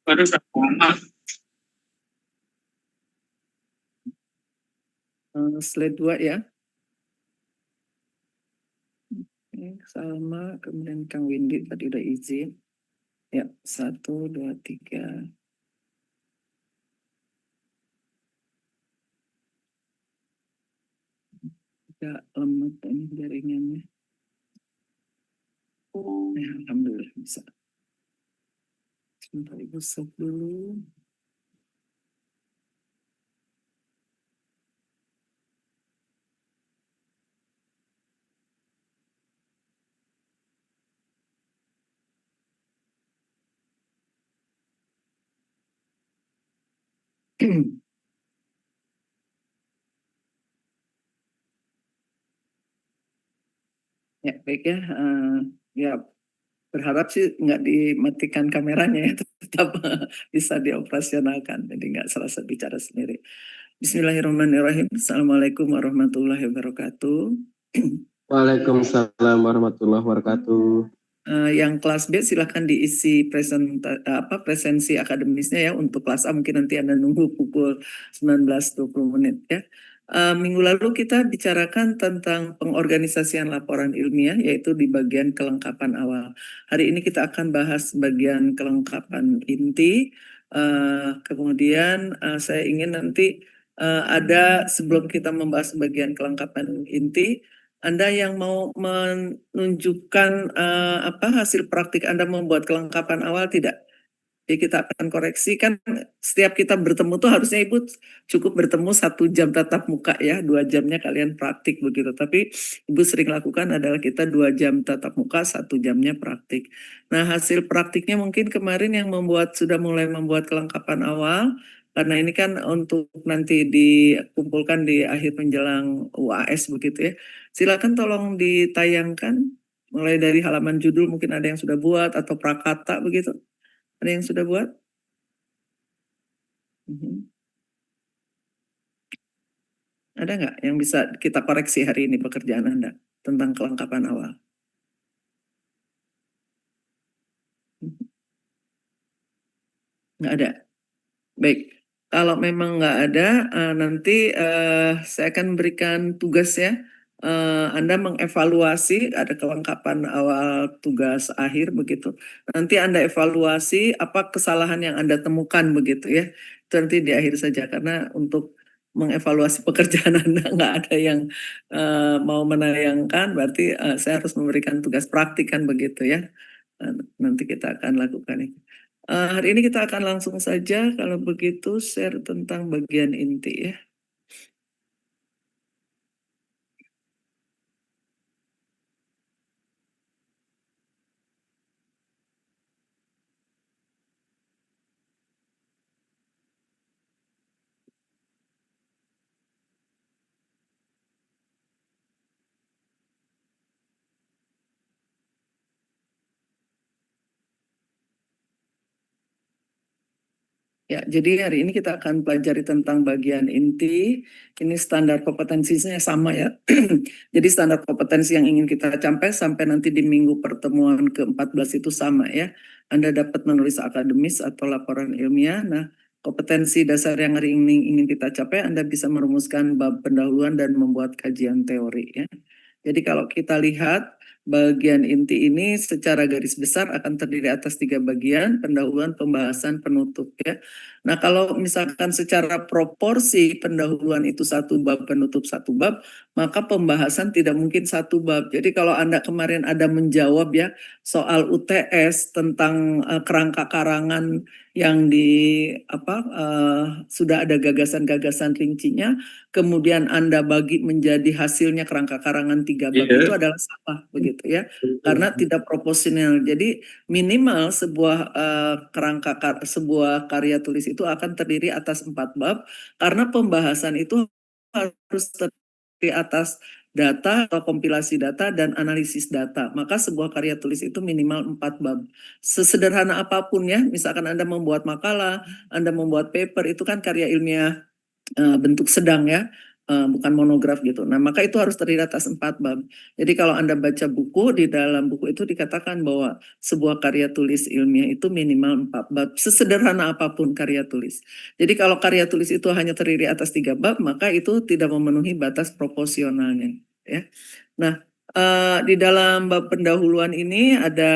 Baru satu. Slide 2 ya. Oke, sama, kemudian Kang Windy tadi udah izin. Ya, 1, 2, 3. Agak lemot ini jaringannya. Ya, alhamdulillah bisa. Sebentar Ibu stop dulu. Ya, baik ya. Ya, berharap sih nggak dimatikan kameranya ya, tetap bisa dioperasionalkan, jadi nggak serasa bicara sendiri. Bismillahirrahmanirrahim. Assalamualaikum warahmatullahi wabarakatuh. Waalaikumsalam warahmatullahi wabarakatuh. Yang kelas B silahkan diisi presensi akademisnya ya. Untuk kelas A mungkin nanti Anda nunggu pukul 19.20 menit ya. Minggu lalu kita bicarakan tentang pengorganisasian laporan ilmiah, yaitu di bagian kelengkapan awal. Hari ini kita akan bahas bagian kelengkapan inti. Kemudian saya ingin nanti ada, sebelum kita membahas bagian kelengkapan inti, Anda yang mau menunjukkan hasil praktik Anda membuat kelengkapan awal tidak? Jadi kita akan koreksi, kan setiap kita bertemu tuh harusnya Ibu cukup bertemu 1 jam tatap muka ya, 2 jamnya kalian praktik begitu. Tapi Ibu sering lakukan adalah kita 2 jam tatap muka, 1 jamnya praktik. Nah, hasil praktiknya mungkin kemarin yang sudah mulai membuat kelengkapan awal, karena ini kan untuk nanti dikumpulkan di akhir menjelang UAS begitu ya. Silakan tolong ditayangkan mulai dari halaman judul, mungkin ada yang sudah buat atau prakata begitu. Ada yang sudah buat? Ada nggak yang bisa kita koreksi hari ini pekerjaan Anda tentang kelengkapan awal? Nggak ada. Baik. Kalau memang nggak ada, nanti saya akan berikan tugas ya. Anda mengevaluasi, ada kelengkapan awal, tugas akhir begitu. Nanti Anda evaluasi apa kesalahan yang Anda temukan begitu ya. Itu nanti di akhir saja, karena untuk mengevaluasi pekerjaan Anda nggak ada yang mau menayangkan, berarti saya harus memberikan tugas praktik kan begitu ya. Nanti kita akan lakukan itu. Hari ini kita akan langsung saja kalau begitu share tentang bagian inti ya. Ya, jadi hari ini kita akan pelajari tentang bagian inti. Ini standar kompetensinya sama ya. Jadi standar kompetensi yang ingin kita capai sampai nanti di minggu pertemuan ke-14 itu sama ya. Anda dapat menulis akademis atau laporan ilmiah. Nah, kompetensi dasar yang hari ini ingin kita capai, Anda bisa merumuskan bab pendahuluan dan membuat kajian teori ya. Jadi kalau kita lihat bagian inti ini secara garis besar akan terdiri atas 3 bagian, pendahuluan, pembahasan, penutup ya. Nah, kalau misalkan secara proporsi pendahuluan itu 1 bab, penutup 1 bab, maka pembahasan tidak mungkin 1 bab. Jadi kalau Anda kemarin ada menjawab ya soal UTS tentang kerangka karangan yang sudah ada gagasan-gagasan rincinya, kemudian Anda bagi menjadi hasilnya kerangka karangan 3 bab itu adalah salah begitu ya, karena tidak proporsional. Jadi minimal sebuah karya tulis itu akan terdiri atas 4 bab, karena pembahasan itu harus terdiri atas data atau kompilasi data dan analisis data. Maka sebuah karya tulis itu minimal 4 bab. Sesederhana apapun ya, misalkan Anda membuat makalah, Anda membuat paper, itu kan karya ilmiah bentuk sedang ya. bukan monograf gitu. Nah, maka itu harus terdiri atas 4 bab. Jadi kalau Anda baca buku, di dalam buku itu dikatakan bahwa sebuah karya tulis ilmiah itu minimal 4 bab, sesederhana apapun karya tulis. Jadi kalau karya tulis itu hanya terdiri atas 3 bab, maka itu tidak memenuhi batas proporsionalnya, ya. Nah, di dalam bab pendahuluan ini ada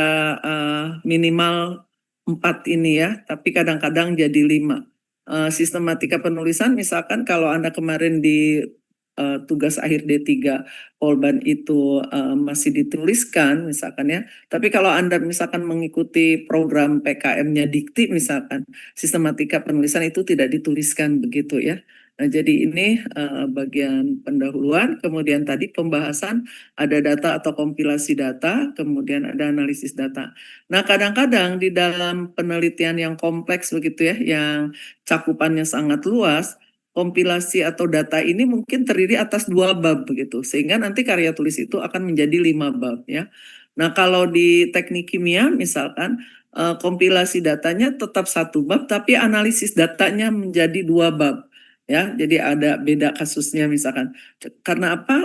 minimal 4 ini ya, tapi kadang-kadang jadi 5. Sistematika penulisan misalkan kalau Anda kemarin di tugas akhir D3 Polban itu masih dituliskan misalkan ya, tapi kalau Anda misalkan mengikuti program PKM-nya Dikti misalkan, sistematika penulisan itu tidak dituliskan begitu ya. Nah, jadi ini bagian pendahuluan, kemudian tadi pembahasan, ada data atau kompilasi data, kemudian ada analisis data. Nah, kadang-kadang di dalam penelitian yang kompleks begitu ya, yang cakupannya sangat luas, kompilasi atau data ini mungkin terdiri atas 2 bab begitu, sehingga nanti karya tulis itu akan menjadi 5 bab ya. Nah, kalau di teknik kimia misalkan kompilasi datanya tetap 1 bab, tapi analisis datanya menjadi 2 bab ya. Jadi ada beda kasusnya misalkan. Karena apa?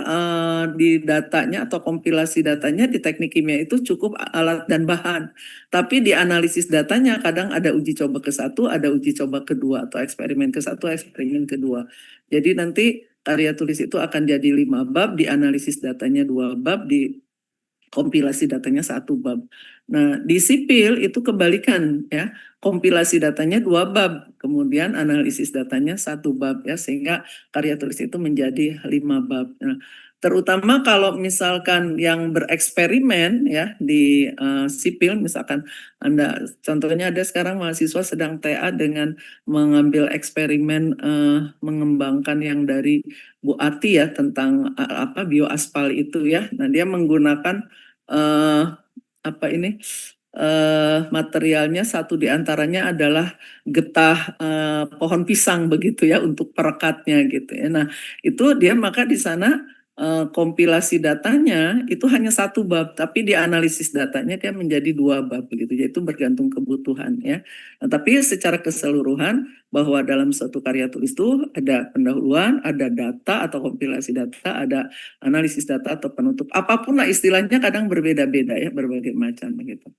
Di datanya atau kompilasi datanya di teknik kimia itu cukup alat dan bahan. Tapi di analisis datanya kadang ada uji coba ke-1, ada uji coba kedua atau eksperimen ke-1, eksperimen kedua. Jadi nanti karya tulis itu akan jadi 5 bab, di analisis datanya 2 bab, di kompilasi datanya 1 bab. Nah, di sipil itu kebalikan ya, kompilasi datanya 2 bab, kemudian analisis datanya 1 bab ya, sehingga karya tulis itu menjadi 5 bab. Nah, terutama kalau misalkan yang bereksperimen ya di sipil, misalkan Anda, contohnya ada sekarang mahasiswa sedang TA dengan mengambil eksperimen mengembangkan yang dari Bu Ati ya tentang apa bioaspal itu ya. Nah, dia menggunakan apa ini materialnya, satu diantaranya adalah getah pohon pisang begitu ya untuk perekatnya gitu ya. Nah itu dia maka di sana kompilasi datanya itu hanya 1 bab, tapi di analisis datanya dia menjadi 2 bab begitu. Yaitu bergantung kebutuhan ya. Nah, tapi secara keseluruhan bahwa dalam suatu karya tulis itu ada pendahuluan, ada data atau kompilasi data, ada analisis data atau penutup. Apapun lah istilahnya kadang berbeda-beda ya, berbagai macam begitu.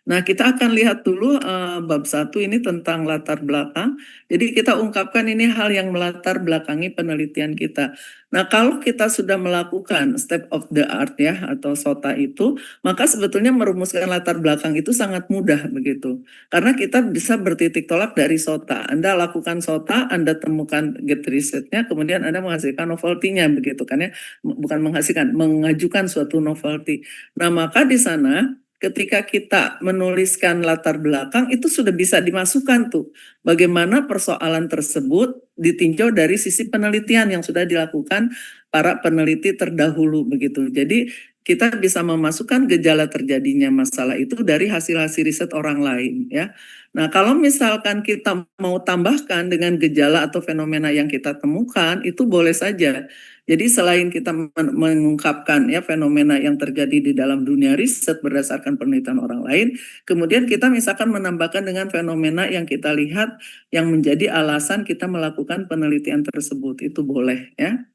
Nah, kita akan lihat dulu bab 1 ini tentang latar belakang. Jadi kita ungkapkan ini hal yang melatar belakangi penelitian kita. Nah, kalau kita sudah melakukan step of the art ya atau SOTA itu, maka sebetulnya merumuskan latar belakang itu sangat mudah begitu. Karena kita bisa bertitik tolak dari SOTA. Anda lakukan SOTA, Anda temukan get research-nya, kemudian Anda menghasilkan novelty-nya begitu kan ya. Bukan menghasilkan, mengajukan suatu novelty. Nah, maka di sana ketika kita menuliskan latar belakang itu sudah bisa dimasukkan tuh bagaimana persoalan tersebut ditinjau dari sisi penelitian yang sudah dilakukan para peneliti terdahulu begitu. Jadi kita bisa memasukkan gejala terjadinya masalah itu dari hasil-hasil riset orang lain ya. Nah, kalau misalkan kita mau tambahkan dengan gejala atau fenomena yang kita temukan itu boleh saja. Jadi selain kita mengungkapkan ya fenomena yang terjadi di dalam dunia riset berdasarkan penelitian orang lain, kemudian kita misalkan menambahkan dengan fenomena yang kita lihat yang menjadi alasan kita melakukan penelitian tersebut, itu boleh ya.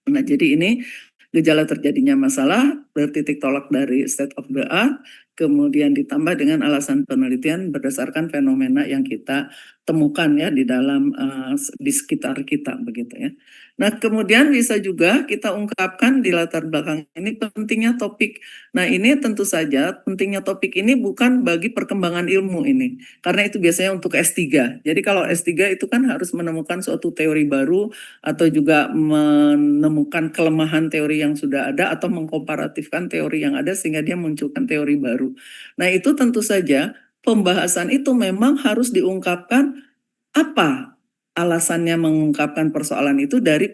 Nah, jadi ini gejala terjadinya masalah, bertitik tolak dari state of the art, kemudian ditambah dengan alasan penelitian berdasarkan fenomena yang kita temukan ya di dalam di sekitar kita begitu ya. Nah, kemudian bisa juga kita ungkapkan di latar belakang ini pentingnya topik. Nah, ini tentu saja pentingnya topik ini bukan bagi perkembangan ilmu ini, karena itu biasanya untuk S3. Jadi kalau S3 itu kan harus menemukan suatu teori baru atau juga menemukan kelemahan teori yang sudah ada atau mengkomparatifkan teori yang ada sehingga dia munculkan teori baru. Nah, itu tentu saja pembahasan itu memang harus diungkapkan apa alasannya mengungkapkan persoalan itu dari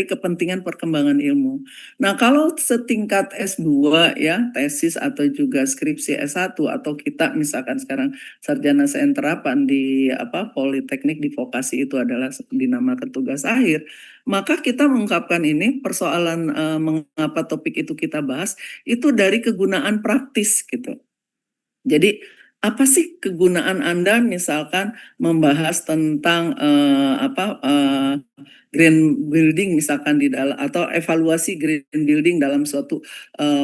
kepentingan perkembangan ilmu. Nah, kalau setingkat S2 ya, tesis atau juga skripsi S1 atau kita misalkan sekarang sarjana sains terapan di Politeknik di vokasi itu adalah dinamakan tugas akhir, maka kita mengungkapkan ini persoalan mengapa topik itu kita bahas itu dari kegunaan praktis gitu. Jadi apa sih kegunaan Anda misalkan membahas tentang green building misalkan di dalam, atau evaluasi green building dalam suatu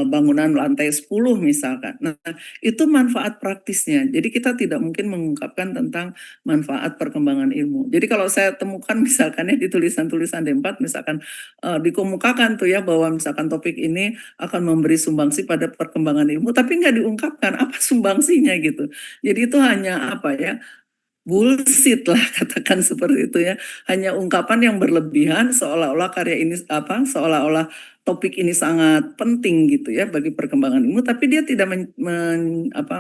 bangunan lantai 10 misalkan. Nah, itu manfaat praktisnya. Jadi kita tidak mungkin mengungkapkan tentang manfaat perkembangan ilmu. Jadi kalau saya temukan misalkan ya di tulisan-tulisan D4 misalkan dikemukakan tuh ya bahwa misalkan topik ini akan memberi sumbangsi pada perkembangan ilmu, tapi nggak diungkapkan apa sumbangsinya gitu. Jadi itu hanya apa ya, bullshit lah katakan seperti itu ya, hanya ungkapan yang berlebihan seolah-olah karya ini apa, seolah-olah topik ini sangat penting gitu ya bagi perkembangan ilmu, tapi dia tidak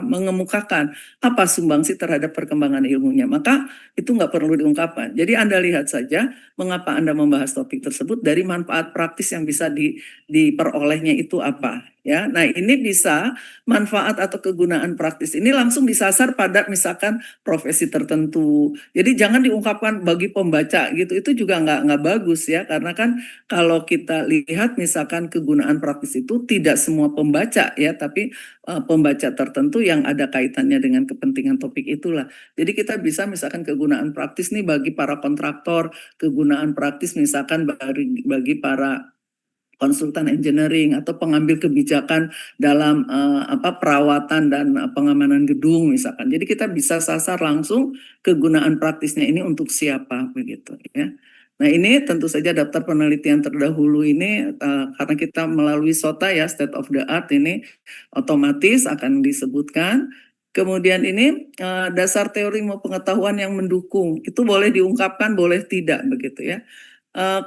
mengemukakan apa sumbangsi terhadap perkembangan ilmunya, maka itu nggak perlu diungkapkan. Jadi Anda lihat saja mengapa Anda membahas topik tersebut dari manfaat praktis yang bisa diperolehnya itu apa ya. Nah, ini bisa manfaat atau kegunaan praktis ini langsung disasar pada misalkan profesi tertentu. Jadi jangan diungkapkan bagi pembaca gitu. Itu juga nggak bagus ya, karena kan kalau kita lihat misalkan kegunaan praktis itu tidak semua pembaca ya, tapi pembaca tertentu yang ada kaitannya dengan kepentingan topik itulah. Jadi kita bisa misalkan kegunaan praktis nih bagi para kontraktor, kegunaan praktis misalkan bagi para konsultan engineering atau pengambil kebijakan dalam perawatan dan pengamanan gedung misalkan. Jadi kita bisa sasar langsung kegunaan praktisnya ini untuk siapa begitu ya. Nah, ini tentu saja daftar penelitian terdahulu ini karena kita melalui SOTA ya, state of the art, ini otomatis akan disebutkan. Kemudian ini dasar teori mau pengetahuan yang mendukung itu boleh diungkapkan, boleh tidak begitu ya.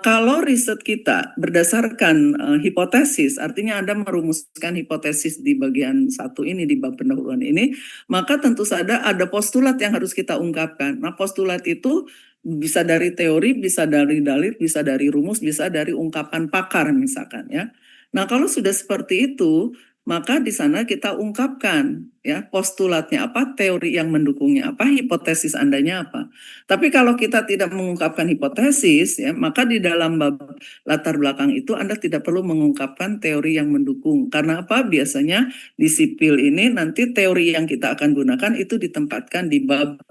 Kalau riset kita berdasarkan hipotesis, artinya Anda merumuskan hipotesis di bagian satu ini, di bab pendahuluan ini, maka tentu saja ada postulat yang harus kita ungkapkan. Nah, postulat itu bisa dari teori, bisa dari dalil, bisa dari rumus, bisa dari ungkapan pakar misalkan ya. Nah, kalau sudah seperti itu, maka di sana kita ungkapkan ya postulatnya apa, teori yang mendukungnya apa, hipotesis Andanya apa. Tapi kalau kita tidak mengungkapkan hipotesis, ya, maka di dalam bab latar belakang itu Anda tidak perlu mengungkapkan teori yang mendukung. Karena apa? Biasanya di sipil ini nanti teori yang kita akan gunakan itu ditempatkan di bab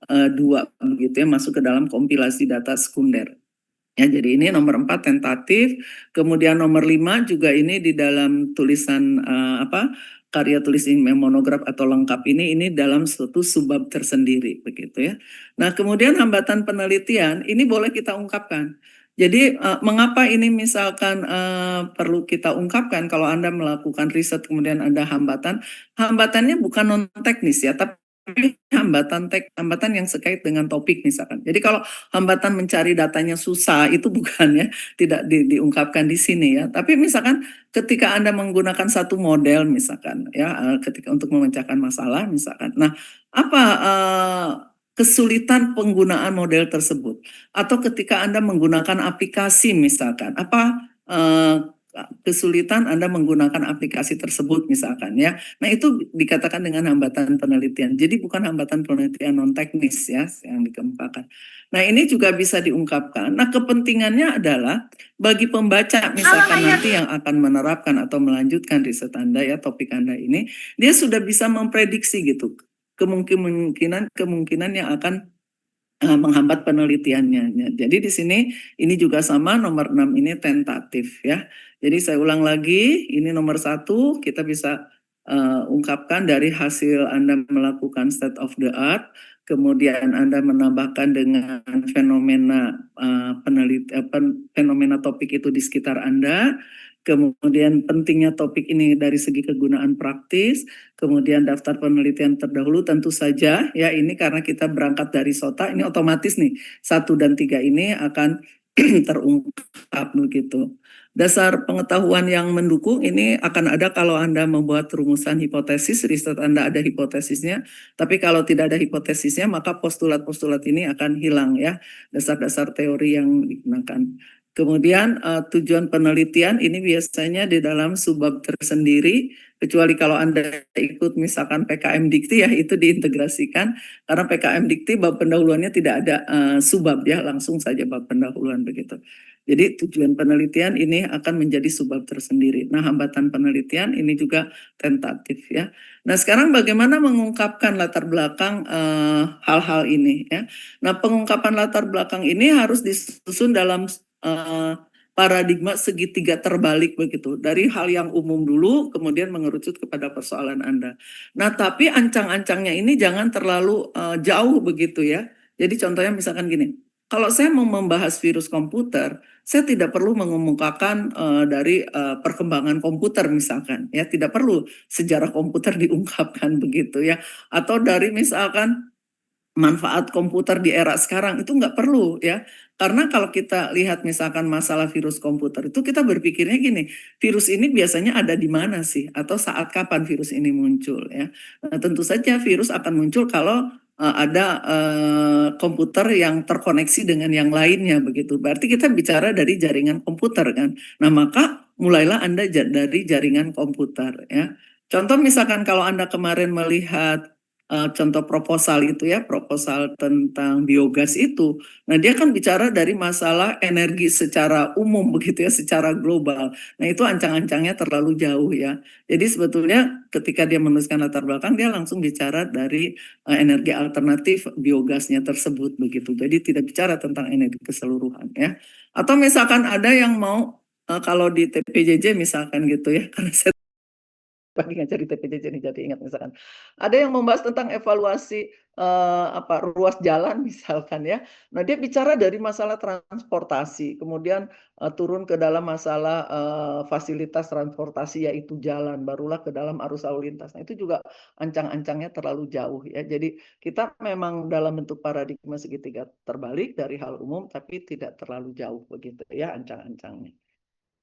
2, begitu ya, masuk ke dalam kompilasi data sekunder. Ya, jadi ini nomor 4 tentatif, kemudian nomor 5 juga ini di dalam tulisan karya tulis monograf atau lengkap ini dalam suatu subbab tersendiri begitu ya. Nah, kemudian hambatan penelitian ini boleh kita ungkapkan. Jadi mengapa ini misalkan perlu kita ungkapkan kalau Anda melakukan riset kemudian ada hambatan, hambatannya bukan non teknis ya, tapi hambatan yang terkait dengan topik misalkan. Jadi kalau hambatan mencari datanya susah itu bukan ya, tidak diungkapkan di sini ya. Tapi misalkan ketika Anda menggunakan satu model misalkan ya, ketika untuk memecahkan masalah misalkan. Nah, apa kesulitan penggunaan model tersebut? Atau ketika Anda menggunakan aplikasi misalkan, apa kesulitan Anda menggunakan aplikasi tersebut misalkan ya. Nah, itu dikatakan dengan hambatan penelitian. Jadi bukan hambatan penelitian non teknis ya yang dikemukakan. Nah, ini juga bisa diungkapkan. Nah, kepentingannya adalah bagi pembaca misalkan nanti yang akan menerapkan atau melanjutkan riset Anda ya, topik Anda ini, dia sudah bisa memprediksi gitu kemungkinan yang akan menghambat penelitiannya. Jadi di sini ini juga sama, nomor 6 ini tentatif ya. Jadi saya ulang lagi, ini nomor 1 kita bisa ungkapkan dari hasil Anda melakukan state of the art, kemudian Anda menambahkan dengan fenomena fenomena topik itu di sekitar Anda, kemudian pentingnya topik ini dari segi kegunaan praktis, kemudian daftar penelitian terdahulu tentu saja ya, ini karena kita berangkat dari SOTA, ini otomatis nih 1 dan 3 ini akan terungkap begitu. Dasar pengetahuan yang mendukung ini akan ada kalau Anda membuat rumusan hipotesis, riset Anda ada hipotesisnya, tapi kalau tidak ada hipotesisnya maka postulat-postulat ini akan hilang ya, dasar-dasar teori yang digunakan. Kemudian tujuan penelitian ini biasanya di dalam subbab tersendiri, kecuali kalau Anda ikut misalkan PKM Dikti ya, itu diintegrasikan, karena PKM Dikti bab pendahuluannya tidak ada subbab ya, langsung saja bab pendahuluan begitu. Jadi tujuan penelitian ini akan menjadi subbab tersendiri. Nah, hambatan penelitian ini juga tentatif ya. Nah, sekarang bagaimana mengungkapkan latar belakang hal-hal ini ya. Nah, pengungkapan latar belakang ini harus disusun dalam paradigma segitiga terbalik begitu. Dari hal yang umum dulu, kemudian mengerucut kepada persoalan Anda. Nah, tapi ancang-ancangnya ini jangan terlalu jauh begitu ya. Jadi contohnya misalkan gini, kalau saya mau membahas virus komputer, saya tidak perlu mengemukakan dari perkembangan komputer misalkan, ya tidak perlu sejarah komputer diungkapkan begitu ya, atau dari misalkan manfaat komputer di era sekarang itu nggak perlu ya. Karena kalau kita lihat misalkan masalah virus komputer itu kita berpikirnya gini, virus ini biasanya ada di mana sih? Atau saat kapan virus ini muncul ya? Nah, tentu saja virus akan muncul kalau ada komputer yang terkoneksi dengan yang lainnya begitu. Berarti kita bicara dari jaringan komputer kan. Nah, maka mulailah Anda dari jaringan komputer ya. Contoh misalkan kalau Anda kemarin melihat contoh proposal itu ya, proposal tentang biogas itu. Nah, dia kan bicara dari masalah energi secara umum begitu ya, secara global. Nah, itu ancang-ancangnya terlalu jauh ya. Jadi sebetulnya ketika dia menuliskan latar belakang, dia langsung bicara dari energi alternatif biogasnya tersebut begitu. Jadi tidak bicara tentang energi keseluruhan ya. Atau misalkan ada yang mau kalau di TPJJ misalkan gitu ya, karena saya pagi ngajar di TPJJ nih jadi ingat misalkan. Ada yang membahas tentang evaluasi, ruas jalan misalkan ya. Nah dia bicara dari masalah transportasi, kemudian, turun ke dalam masalah, fasilitas transportasi yaitu jalan, barulah ke dalam arus lalu lintas. Nah itu juga ancang-ancangnya terlalu jauh ya. Jadi kita memang dalam bentuk paradigma segitiga terbalik dari hal umum, tapi tidak terlalu jauh begitu ya ancang-ancangnya.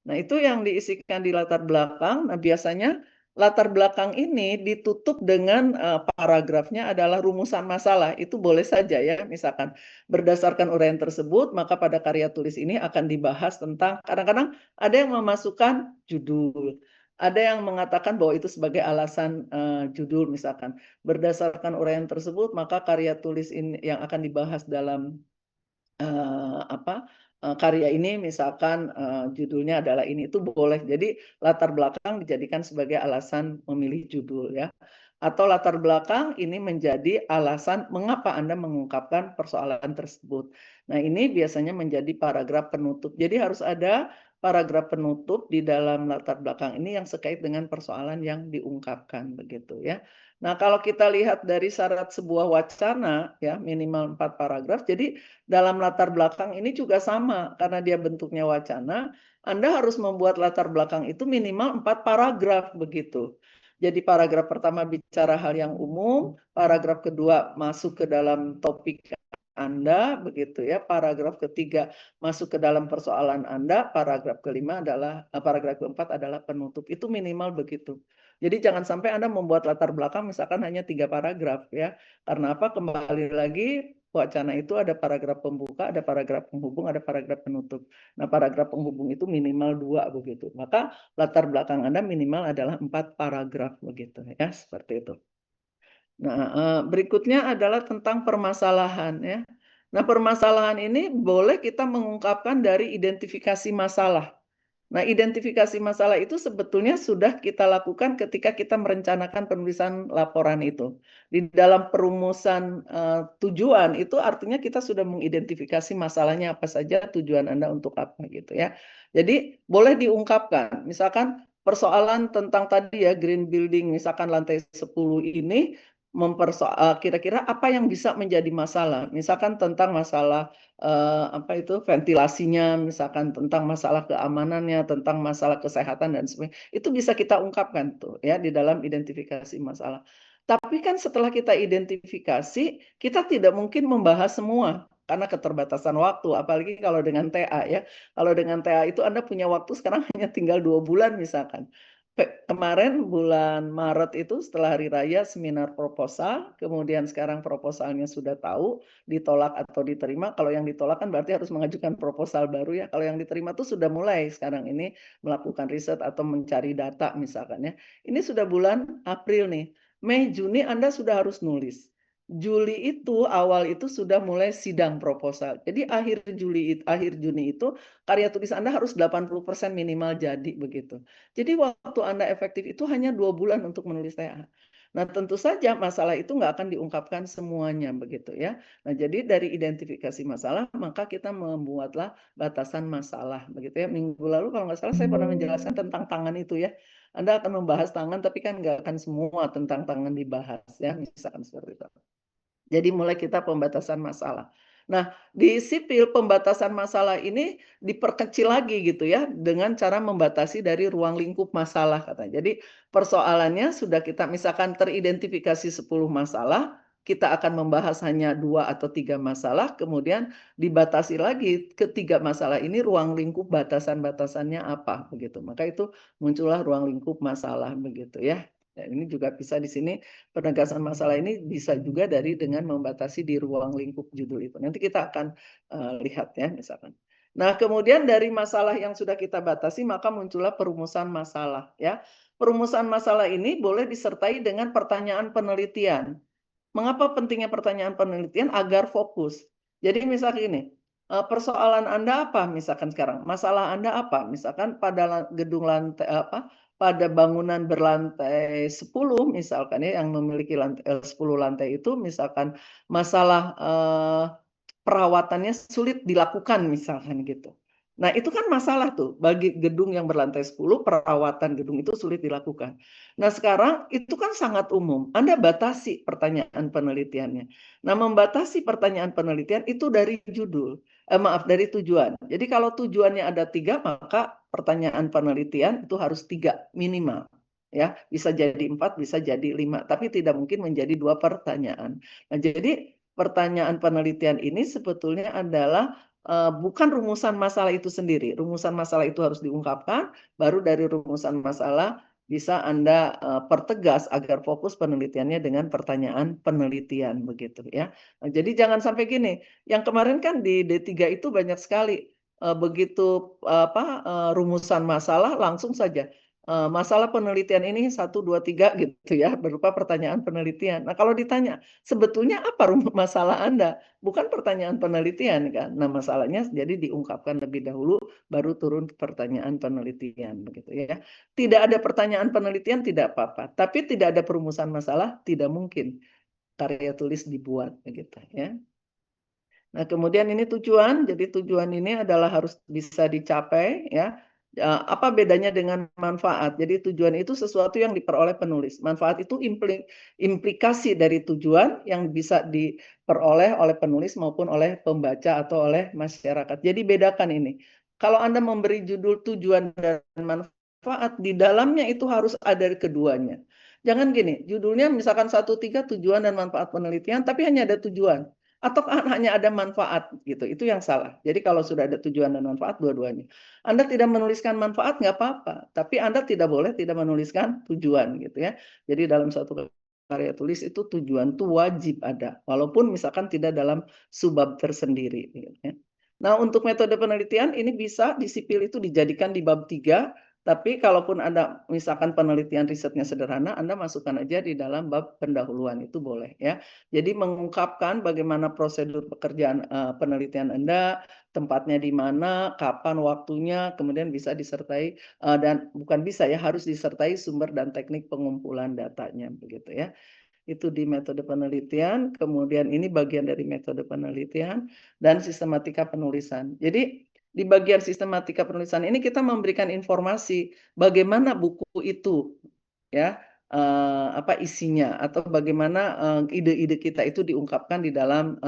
Nah, itu yang diisikan di latar belakang. Nah, biasanya latar belakang ini ditutup dengan paragrafnya adalah rumusan masalah. Itu boleh saja ya, misalkan berdasarkan uraian tersebut, maka pada karya tulis ini akan dibahas tentang kadang-kadang ada yang memasukkan judul, ada yang mengatakan bahwa itu sebagai alasan judul misalkan. Berdasarkan uraian tersebut, maka karya tulis ini yang akan dibahas dalam karya ini misalkan judulnya adalah ini, itu boleh. Jadi latar belakang dijadikan sebagai alasan memilih judul ya. Atau latar belakang ini menjadi alasan mengapa Anda mengungkapkan persoalan tersebut. Nah, ini biasanya menjadi paragraf penutup. Jadi harus ada paragraf penutup di dalam latar belakang ini yang sekait dengan persoalan yang diungkapkan begitu ya. Nah, kalau kita lihat dari syarat sebuah wacana ya minimal 4 paragraf. Jadi dalam latar belakang ini juga sama, karena dia bentuknya wacana, Anda harus membuat latar belakang itu minimal 4 paragraf begitu. Jadi paragraf pertama bicara hal yang umum, paragraf kedua masuk ke dalam topik Anda, begitu ya. Paragraf ketiga masuk ke dalam persoalan Anda, paragraf kelima adalah, paragraf keempat adalah penutup. Itu minimal begitu. Jadi jangan sampai Anda membuat latar belakang misalkan hanya 3 paragraf ya. Karena apa? Kembali lagi wacana itu ada paragraf pembuka, ada paragraf penghubung, ada paragraf penutup. Nah, paragraf penghubung itu minimal 2 begitu. Maka latar belakang Anda minimal adalah 4 paragraf begitu ya, seperti itu. Nah, berikutnya adalah tentang permasalahan ya. Nah, permasalahan ini boleh kita mengungkapkan dari identifikasi masalah. Nah, identifikasi masalah itu sebetulnya sudah kita lakukan ketika kita merencanakan penulisan laporan itu. Di dalam perumusan tujuan itu artinya kita sudah mengidentifikasi masalahnya apa saja, tujuan Anda untuk apa gitu ya. Jadi boleh diungkapkan. Misalkan persoalan tentang tadi ya green building misalkan lantai 10 ini kira-kira apa yang bisa menjadi masalah. Misalkan tentang masalah ventilasinya, misalkan tentang masalah keamanannya, tentang masalah kesehatan dan sebagainya. Itu bisa kita ungkapkan tuh ya di dalam identifikasi masalah. Tapi kan setelah kita identifikasi, kita tidak mungkin membahas semua karena keterbatasan waktu, apalagi kalau dengan TA ya. Kalau dengan TA itu Anda punya waktu sekarang hanya tinggal 2 bulan misalkan. Kemarin bulan Maret itu setelah hari raya seminar proposal, kemudian sekarang proposalnya sudah tahu, ditolak atau diterima. Kalau yang ditolak kan berarti harus mengajukan proposal baru ya. Kalau yang diterima tuh sudah mulai sekarang ini melakukan riset atau mencari data misalkan ya. Ini sudah bulan April nih. Mei, Juni Anda sudah harus nulis. Juli itu awal itu sudah mulai sidang proposal. Jadi akhir Juni itu karya tulis Anda harus 80% minimal jadi begitu. Jadi waktu Anda efektif itu hanya 2 bulan untuk menulis TA. Nah, tentu saja masalah itu nggak akan diungkapkan semuanya begitu ya. Nah, jadi dari identifikasi masalah, maka kita membuatlah batasan masalah begitu ya. Minggu lalu kalau nggak salah saya pernah menjelaskan tentang tangan itu ya. Anda akan membahas tangan, tapi kan nggak akan semua tentang tangan dibahas ya, misalkan seperti itu. Jadi mulai kita pembatasan masalah. Nah, di sipil pembatasan masalah ini diperkecil lagi gitu ya dengan cara membatasi dari ruang lingkup masalah katanya. Jadi persoalannya sudah kita misalkan teridentifikasi 10 masalah, kita akan membahas hanya 2 atau 3 masalah, kemudian dibatasi lagi ketiga masalah ini ruang lingkup batasan-batasannya apa begitu. Maka itu muncullah ruang lingkup masalah begitu ya. Dan ini juga bisa di sini penegasan masalah ini bisa juga dengan membatasi di ruang lingkup judul itu. Nanti kita akan lihat ya misalkan. Nah, kemudian dari masalah yang sudah kita batasi maka muncullah perumusan masalah ya. Perumusan masalah ini boleh disertai dengan pertanyaan penelitian. Mengapa pentingnya pertanyaan penelitian? Agar fokus. Jadi misalnya ini, persoalan Anda apa misalkan sekarang? Masalah Anda apa? Misalkan pada gedung lantai apa? Pada bangunan berlantai 10 misalkan ya yang memiliki 10 lantai itu misalkan masalah perawatannya sulit dilakukan misalkan gitu. Nah, itu kan masalah tuh bagi gedung yang berlantai 10 perawatan gedung itu sulit dilakukan. Nah, sekarang itu kan sangat umum. Anda batasi pertanyaan penelitiannya. Nah, membatasi pertanyaan penelitian itu dari judul. Dari tujuan. Jadi kalau tujuannya ada 3, maka pertanyaan penelitian itu harus 3 minimal. Ya, bisa jadi 4, bisa jadi 5, tapi tidak mungkin menjadi 2 pertanyaan. Nah, jadi pertanyaan penelitian ini sebetulnya adalah bukan rumusan masalah itu sendiri. Rumusan masalah itu harus diungkapkan, baru dari rumusan masalah bisa Anda pertegas agar fokus penelitiannya dengan pertanyaan penelitian begitu ya. Nah, jadi jangan sampai gini. Yang kemarin kan di D3 itu banyak sekali begitu rumusan masalah langsung saja masalah penelitian ini 1, 2, 3 gitu ya berupa pertanyaan penelitian. Nah, kalau ditanya sebetulnya apa masalah Anda? Bukan pertanyaan penelitian kan. Nah, masalahnya jadi diungkapkan lebih dahulu baru turun ke pertanyaan penelitian begitu ya. Tidak ada pertanyaan penelitian tidak apa-apa, tapi tidak ada perumusan masalah tidak mungkin karya tulis dibuat begitu ya. Nah, kemudian ini tujuan. Jadi tujuan ini adalah harus bisa dicapai ya. Apa bedanya dengan manfaat? Jadi tujuan itu sesuatu yang diperoleh penulis. Manfaat itu implikasi dari tujuan yang bisa diperoleh oleh penulis maupun oleh pembaca atau oleh masyarakat. Jadi bedakan ini. Kalau Anda memberi judul tujuan dan manfaat, di dalamnya itu harus ada keduanya. Jangan gini, judulnya misalkan 1, 3 tujuan dan manfaat penelitian, tapi hanya ada tujuan atau hanya ada manfaat gitu, itu yang salah. Jadi kalau sudah ada tujuan dan manfaat dua-duanya. Anda tidak menuliskan manfaat nggak apa-apa, tapi Anda tidak boleh tidak menuliskan tujuan gitu ya. Jadi dalam satu karya tulis itu tujuan itu wajib ada, walaupun misalkan tidak dalam subbab tersendiri gitu ya. Nah, untuk metode penelitian ini bisa di sipil itu dijadikan di bab 3. Tapi kalaupun Anda misalkan penelitian risetnya sederhana, Anda masukkan aja di dalam bab pendahuluan itu boleh ya. Jadi mengungkapkan bagaimana prosedur pekerjaan penelitian Anda, tempatnya di mana, kapan waktunya, kemudian bisa disertai dan bukan bisa ya, harus disertai sumber dan teknik pengumpulan datanya begitu ya. Itu di metode penelitian, kemudian ini bagian dari metode penelitian dan sistematika penulisan. Jadi di bagian sistematika penulisan ini kita memberikan informasi bagaimana buku itu ya apa isinya atau bagaimana ide-ide kita itu diungkapkan di dalam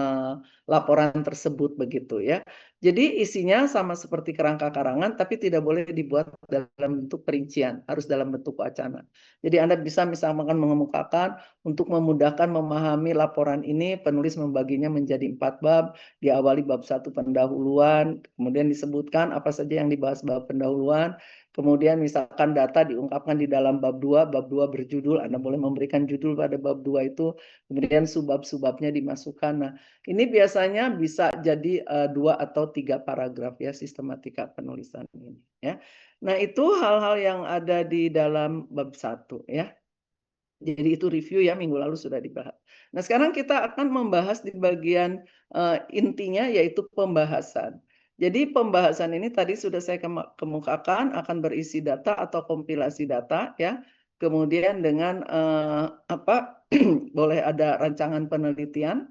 laporan tersebut begitu ya. Jadi isinya sama seperti kerangka karangan tapi tidak boleh dibuat dalam bentuk perincian, harus dalam bentuk wacana. Jadi Anda bisa misalkan mengemukakan untuk memudahkan memahami laporan ini, penulis membaginya menjadi 4 bab, diawali bab 1 pendahuluan, kemudian disebutkan apa saja yang dibahas bab pendahuluan, kemudian misalkan data diungkapkan di dalam bab 2 berjudul, Anda boleh memberikan judul pada bab 2 itu, kemudian subbab-subbabnya dimasukkan. Nah, ini biasanya bisa jadi 2 atau 3 paragraf ya sistematika penulisan ini ya. Nah, itu hal-hal yang ada di dalam bab 1 ya. Jadi itu review ya minggu lalu sudah dibahas. Nah, sekarang kita akan membahas di bagian intinya yaitu pembahasan. Jadi pembahasan ini tadi sudah saya kemukakan akan berisi data atau kompilasi data ya. kemudian dengan boleh ada rancangan penelitian,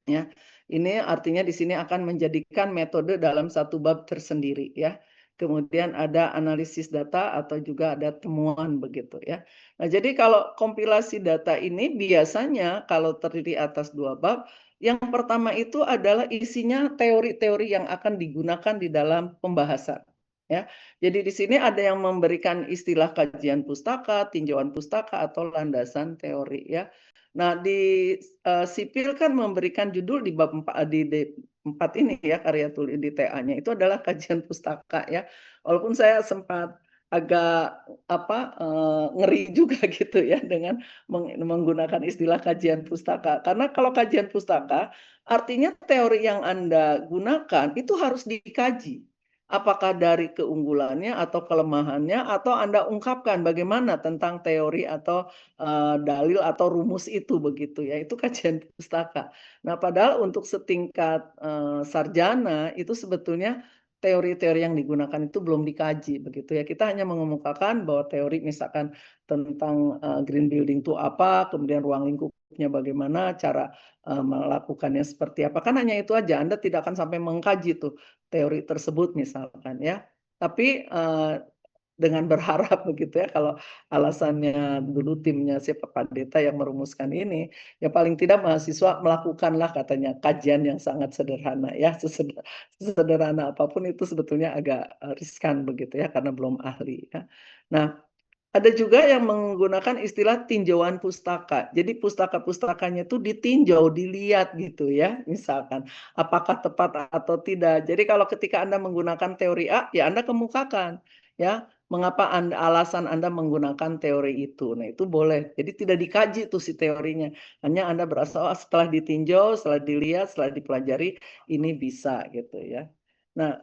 ya. Ini artinya di sini akan menjadikan metode dalam satu bab tersendiri, ya. Kemudian ada analisis data atau juga ada temuan begitu, ya. Nah, jadi kalau kompilasi data ini biasanya kalau terdiri atas dua bab, yang pertama itu adalah isinya teori-teori yang akan digunakan di dalam pembahasan, ya. Jadi di sini ada yang memberikan istilah kajian pustaka, tinjauan pustaka atau landasan teori, ya. Nah, di sipil kan memberikan judul di bab 4, di 4 ini ya, karya tulis di TA-nya itu adalah kajian pustaka, ya. Walaupun saya sempat agak ngeri juga gitu ya dengan menggunakan istilah kajian pustaka. Karena kalau kajian pustaka artinya teori yang Anda gunakan itu harus dikaji. Apakah dari keunggulannya atau kelemahannya, atau Anda ungkapkan bagaimana tentang teori atau dalil atau rumus itu begitu ya, itu kajian pustaka. Nah, padahal untuk setingkat sarjana itu sebetulnya teori-teori yang digunakan itu belum dikaji begitu ya. Kita hanya mengemukakan bahwa teori misalkan tentang green building itu apa, kemudian ruang lingkupnya bagaimana, cara melakukannya seperti apa. Kan hanya itu aja. Anda tidak akan sampai mengkaji tuh teori tersebut misalkan ya. Tapi dengan berharap begitu ya, kalau alasannya dulu timnya si Pak Pandita yang merumuskan ini, ya paling tidak mahasiswa melakukanlah katanya kajian yang sangat sederhana ya, sesederhana apapun itu sebetulnya agak riskan begitu ya, karena belum ahli ya. Nah, ada juga yang menggunakan istilah tinjauan pustaka. Jadi pustaka-pustakanya itu ditinjau, dilihat gitu ya, misalkan apakah tepat atau tidak. Jadi kalau ketika Anda menggunakan teori A, ya Anda kemukakan ya, mengapa alasan Anda menggunakan teori itu. Nah, itu boleh. Jadi tidak dikaji tuh si teorinya. Hanya Anda berasa setelah ditinjau, setelah dilihat, setelah dipelajari, ini bisa gitu ya. Nah,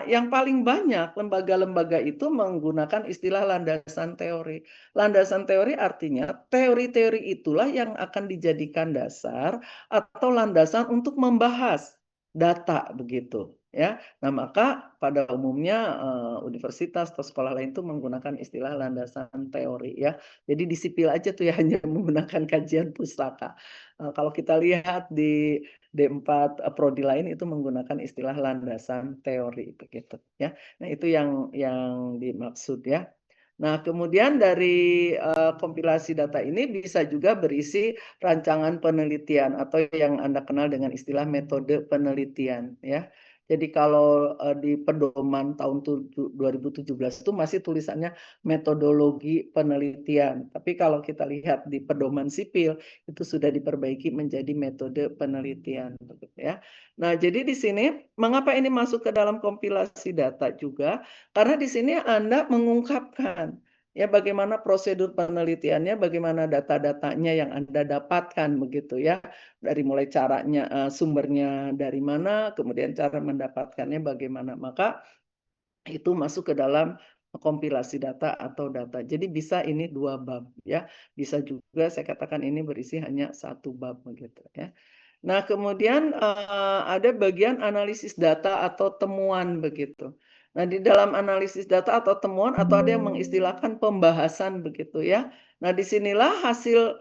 yang paling banyak lembaga-lembaga itu menggunakan istilah landasan teori. Landasan teori artinya teori-teori itulah yang akan dijadikan dasar atau landasan untuk membahas data begitu ya. Nah, maka pada umumnya universitas atau sekolah lain itu menggunakan istilah landasan teori ya. Jadi di sipil aja tuh ya hanya menggunakan kajian pustaka. Kalau kita lihat di D4 prodi lain itu menggunakan istilah landasan teori begitu ya. Nah, itu yang dimaksud ya. Nah, kemudian dari kompilasi data ini bisa juga berisi rancangan penelitian atau yang Anda kenal dengan istilah metode penelitian ya. Jadi kalau di pedoman tahun 2017 itu masih tulisannya metodologi penelitian. Tapi kalau kita lihat di pedoman sipil itu sudah diperbaiki menjadi metode penelitian begitu ya. Nah, jadi di sini mengapa ini masuk ke dalam kompilasi data juga? Karena di sini Anda mengungkapkan ya bagaimana prosedur penelitiannya, bagaimana data-datanya yang Anda dapatkan begitu ya. Dari mulai caranya sumbernya dari mana, kemudian cara mendapatkannya bagaimana. Maka itu masuk ke dalam kompilasi data atau data. Jadi bisa ini dua bab ya. Bisa juga saya katakan ini berisi hanya satu bab begitu ya. Nah, kemudian ada bagian analisis data atau temuan begitu. Nah, di dalam analisis data atau temuan atau ada yang mengistilahkan pembahasan begitu ya. Nah, disinilah hasil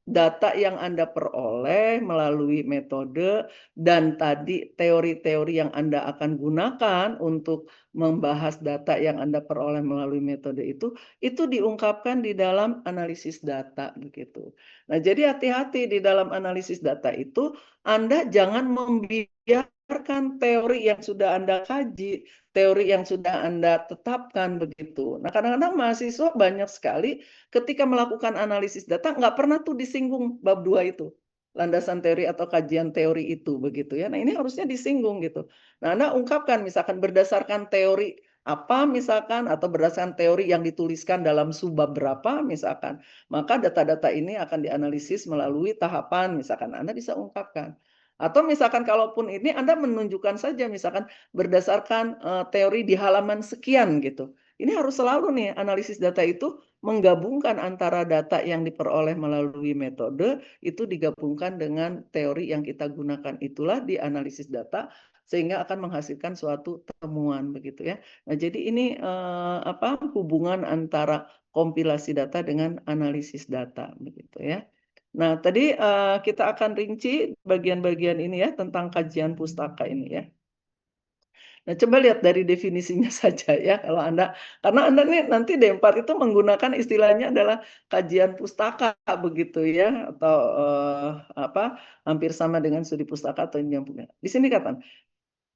data yang Anda peroleh melalui metode dan tadi teori-teori yang Anda akan gunakan untuk membahas data yang Anda peroleh melalui metode itu diungkapkan di dalam analisis data begitu. Nah, jadi hati-hati di dalam analisis data itu Anda jangan membiarkan teori yang sudah Anda kaji, teori yang sudah Anda tetapkan begitu. Nah, kadang-kadang mahasiswa banyak sekali ketika melakukan analisis data nggak pernah tuh disinggung bab 2 itu. Landasan teori atau kajian teori itu begitu ya. Nah, ini harusnya disinggung gitu. Nah, Anda ungkapkan misalkan berdasarkan teori apa misalkan atau berdasarkan teori yang dituliskan dalam subbab berapa misalkan, maka data-data ini akan dianalisis melalui tahapan misalkan Anda bisa ungkapkan. Atau misalkan kalaupun ini Anda menunjukkan saja misalkan berdasarkan teori di halaman sekian gitu. Ini harus selalu nih analisis data itu menggabungkan antara data yang diperoleh melalui metode itu digabungkan dengan teori yang kita gunakan. Itulah di analisis data sehingga akan menghasilkan suatu temuan begitu ya. Nah, jadi ini hubungan antara kompilasi data dengan analisis data begitu ya. Nah, tadi kita akan rinci bagian-bagian ini ya tentang kajian pustaka ini ya. Nah, coba lihat dari definisinya saja ya kalau karena Anda nih nanti D4 itu menggunakan istilahnya adalah kajian pustaka begitu ya atau hampir sama dengan studi pustaka atau jenjang pendidikan. Di sini katakan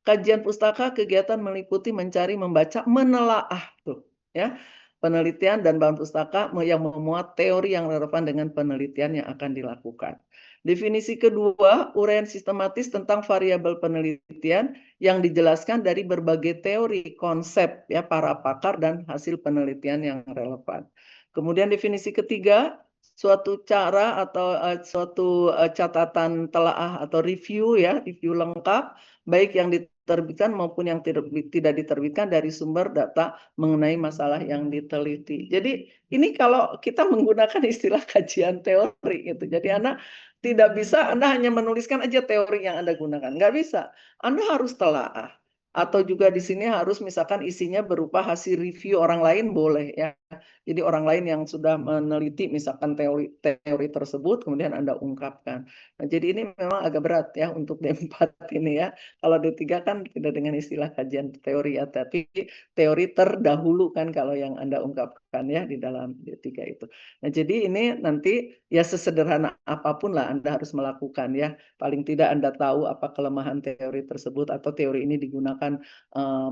kajian pustaka kegiatan meliputi mencari, membaca, menelaah tuh ya. Penelitian dan bahan pustaka yang memuat teori yang relevan dengan penelitian yang akan dilakukan. Definisi kedua, uraian sistematis tentang variabel penelitian yang dijelaskan dari berbagai teori, konsep ya para pakar dan hasil penelitian yang relevan. Kemudian definisi ketiga, suatu cara atau suatu catatan telaah atau review ya, review lengkap baik yang diterbitkan maupun yang tidak diterbitkan dari sumber data mengenai masalah yang diteliti. Jadi ini kalau kita menggunakan istilah kajian teori gitu. Jadi Anda tidak bisa Anda hanya menuliskan aja teori yang Anda gunakan. Nggak bisa. Anda harus telaah. Atau juga di sini harus misalkan isinya berupa hasil review orang lain boleh ya. Jadi orang lain yang sudah meneliti misalkan teori tersebut kemudian Anda ungkapkan. Nah, jadi ini memang agak berat ya untuk D4 ini ya. Kalau D3 kan tidak dengan istilah kajian teori ya, tapi teori terdahulu kan kalau yang Anda ungkapkan ya di dalam D3 itu. Nah, jadi ini nanti ya sesederhana apapun lah Anda harus melakukan ya. Paling tidak Anda tahu apa kelemahan teori tersebut atau teori ini digunakan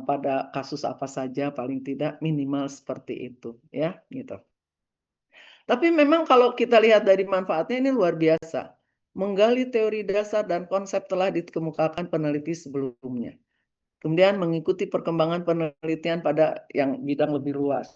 pada kasus apa saja, paling tidak minimal seperti itu ya, gitu. Tapi memang kalau kita lihat dari manfaatnya ini luar biasa. Menggali teori dasar dan konsep telah dikemukakan peneliti sebelumnya. Kemudian mengikuti perkembangan penelitian pada yang bidang lebih luas.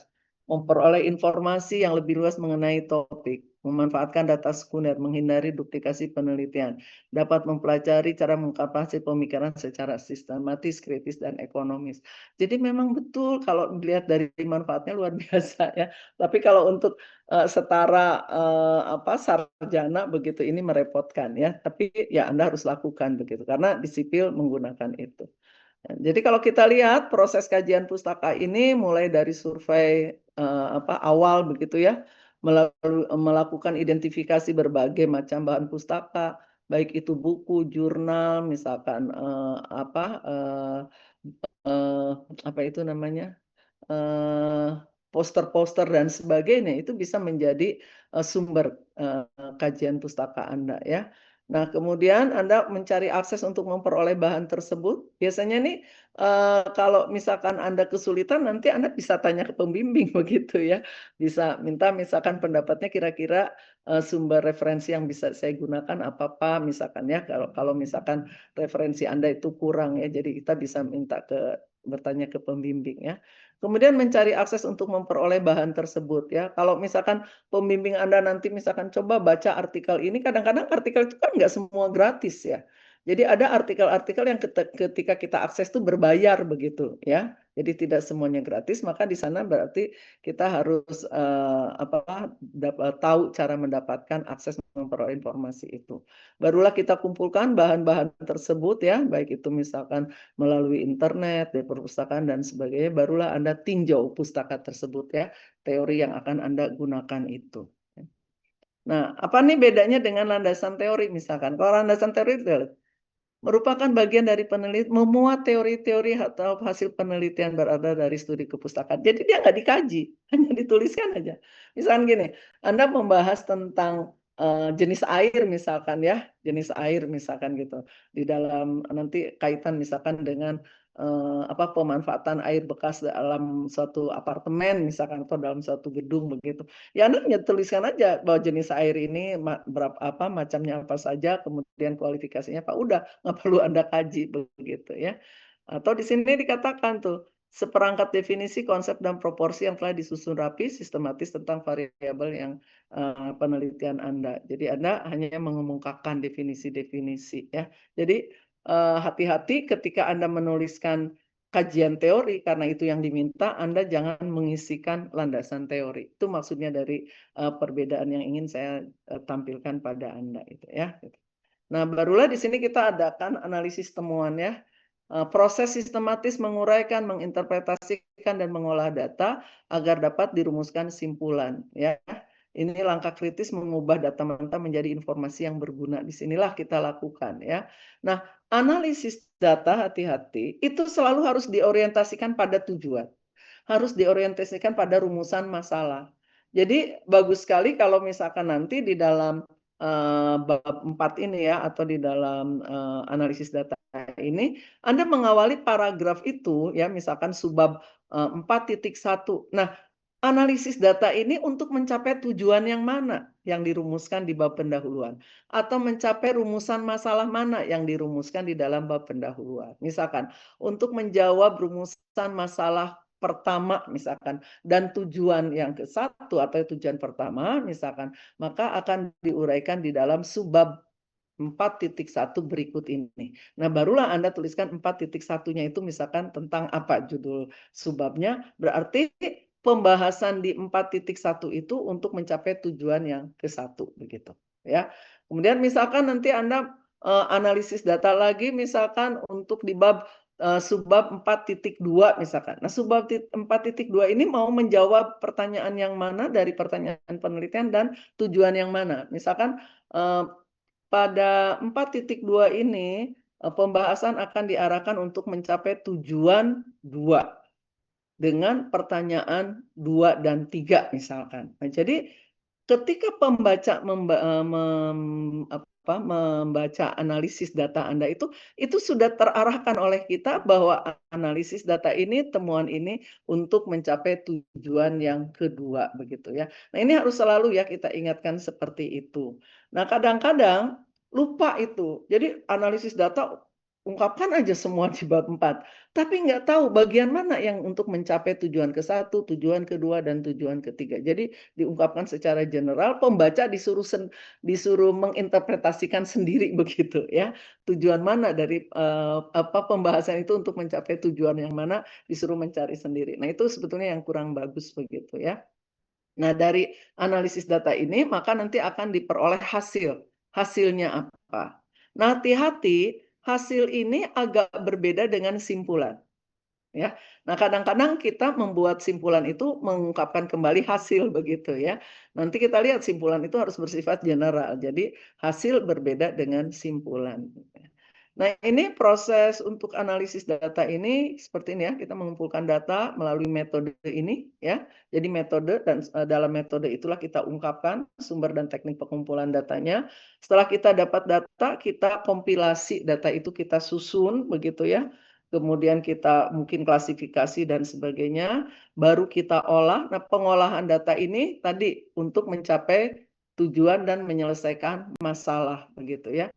Memperoleh informasi yang lebih luas mengenai topik. Memanfaatkan data sekunder, menghindari duplikasi penelitian. Dapat mempelajari cara mengkapasi pemikiran secara sistematis, kritis, dan ekonomis. Jadi memang betul kalau dilihat dari manfaatnya luar biasa ya. Tapi kalau untuk setara sarjana begitu ini merepotkan ya. Tapi ya Anda harus lakukan begitu karena di sipil menggunakan itu. Jadi kalau kita lihat proses kajian pustaka ini mulai dari survei awal begitu ya, melakukan identifikasi berbagai macam bahan pustaka, baik itu buku, jurnal, misalkan eh, apa itu namanya poster-poster dan sebagainya itu bisa menjadi sumber kajian pustaka Anda ya. Nah, kemudian Anda mencari akses untuk memperoleh bahan tersebut. Biasanya nih kalau misalkan Anda kesulitan nanti Anda bisa tanya ke pembimbing begitu ya. Bisa minta misalkan pendapatnya kira-kira sumber referensi yang bisa saya gunakan apa misalkan ya. Kalau misalkan referensi Anda itu kurang ya, jadi kita bisa bertanya ke pembimbing ya. Kemudian mencari akses untuk memperoleh bahan tersebut ya. Kalau misalkan pembimbing Anda nanti misalkan coba baca artikel ini, kadang-kadang artikel itu kan nggak semua gratis ya. Jadi ada artikel-artikel yang ketika kita akses itu berbayar begitu ya. Jadi tidak semuanya gratis, maka di sana berarti kita harus tahu cara mendapatkan akses memperoleh informasi itu. Barulah kita kumpulkan bahan-bahan tersebut ya, baik itu misalkan melalui internet, di perpustakaan dan sebagainya, barulah Anda tinjau pustaka tersebut ya, teori yang akan Anda gunakan itu. Nah, apa nih bedanya dengan landasan teori misalkan? Kalau landasan teori merupakan bagian dari penelitian, memuat teori-teori atau hasil penelitian berada dari studi kepustakaan. Jadi dia nggak dikaji, hanya dituliskan aja. Misalkan gini, Anda membahas tentang jenis air misalkan ya, jenis air misalkan gitu. Di dalam nanti kaitan misalkan dengan pemanfaatan air bekas dalam suatu apartemen misalkan atau dalam suatu gedung begitu. Ya Anda hanya tuliskan aja bahwa jenis air ini macamnya apa saja, kemudian kualifikasinya apa, udah nggak perlu Anda kaji begitu ya. Atau di sini dikatakan tuh seperangkat definisi, konsep dan proporsi yang telah disusun rapi, sistematis tentang variabel yang penelitian Anda. Jadi Anda hanya mengemukakan definisi-definisi ya. Jadi hati-hati ketika Anda menuliskan kajian teori karena itu yang diminta, Anda jangan mengisikan landasan teori. Itu maksudnya dari perbedaan yang ingin saya tampilkan pada Anda itu ya. Nah, barulah di sini kita adakan analisis temuan ya. Proses sistematis menguraikan, menginterpretasikan, dan mengolah data agar dapat dirumuskan kesimpulan. Ya, ini langkah kritis mengubah data mentah menjadi informasi yang berguna. Disinilah kita lakukan. Ya, nah analisis data hati-hati itu selalu harus diorientasikan pada tujuan, harus diorientasikan pada rumusan masalah. Jadi bagus sekali kalau misalkan nanti di dalam bab 4 ini ya, atau di dalam analisis data ini Anda mengawali paragraf itu ya, misalkan subbab 4.1. Nah, analisis data ini untuk mencapai tujuan yang mana yang dirumuskan di bab pendahuluan, atau mencapai rumusan masalah mana yang dirumuskan di dalam bab pendahuluan. Misalkan untuk menjawab rumusan masalah pertama misalkan, dan tujuan yang ke-1 atau tujuan pertama misalkan, maka akan diuraikan di dalam subbab 4.1 berikut ini. Nah, barulah Anda tuliskan 4.1-nya itu misalkan tentang apa judul subbabnya, berarti pembahasan di 4.1 itu untuk mencapai tujuan yang ke-1 begitu ya. Kemudian misalkan nanti Anda analisis data lagi misalkan untuk di bab subbab 4.2 misalkan. Nah, subbab 4.2 ini mau menjawab pertanyaan yang mana dari pertanyaan penelitian dan tujuan yang mana. Misalkan pada 4.2 ini pembahasan akan diarahkan untuk mencapai tujuan 2 dengan pertanyaan 2 dan 3 misalkan. Nah, jadi ketika pembaca membaca analisis data Anda itu sudah terarahkan oleh kita bahwa analisis data ini, temuan ini untuk mencapai tujuan yang kedua begitu ya. Nah, ini harus selalu ya kita ingatkan seperti itu. Nah, kadang-kadang lupa itu. Jadi analisis data ungkapkan aja semua di bab 4, tapi nggak tahu bagian mana yang untuk mencapai tujuan ke-1, tujuan kedua, dan tujuan ketiga. Jadi diungkapkan secara general, pembaca disuruh menginterpretasikan sendiri begitu ya. Tujuan mana dari pembahasan itu untuk mencapai tujuan yang mana disuruh mencari sendiri. Nah, itu sebetulnya yang kurang bagus begitu ya. Nah, dari analisis data ini maka nanti akan diperoleh hasil. Hasilnya apa? Nah, hati-hati, hasil ini agak berbeda dengan simpulan. Ya. Nah, kadang-kadang kita membuat simpulan itu mengungkapkan kembali hasil begitu ya. Nanti kita lihat simpulan itu harus bersifat general. Jadi hasil berbeda dengan simpulan. Nah, ini proses untuk analisis data ini seperti ini ya. Kita mengumpulkan data melalui metode ini ya. Jadi metode, dan dalam metode itulah kita ungkapkan sumber dan teknik pengumpulan datanya. Setelah kita dapat data, kita kompilasi data itu, kita susun begitu ya. Kemudian kita mungkin klasifikasi dan sebagainya, baru kita olah. Nah, pengolahan data ini tadi untuk mencapai tujuan dan menyelesaikan masalah begitu ya.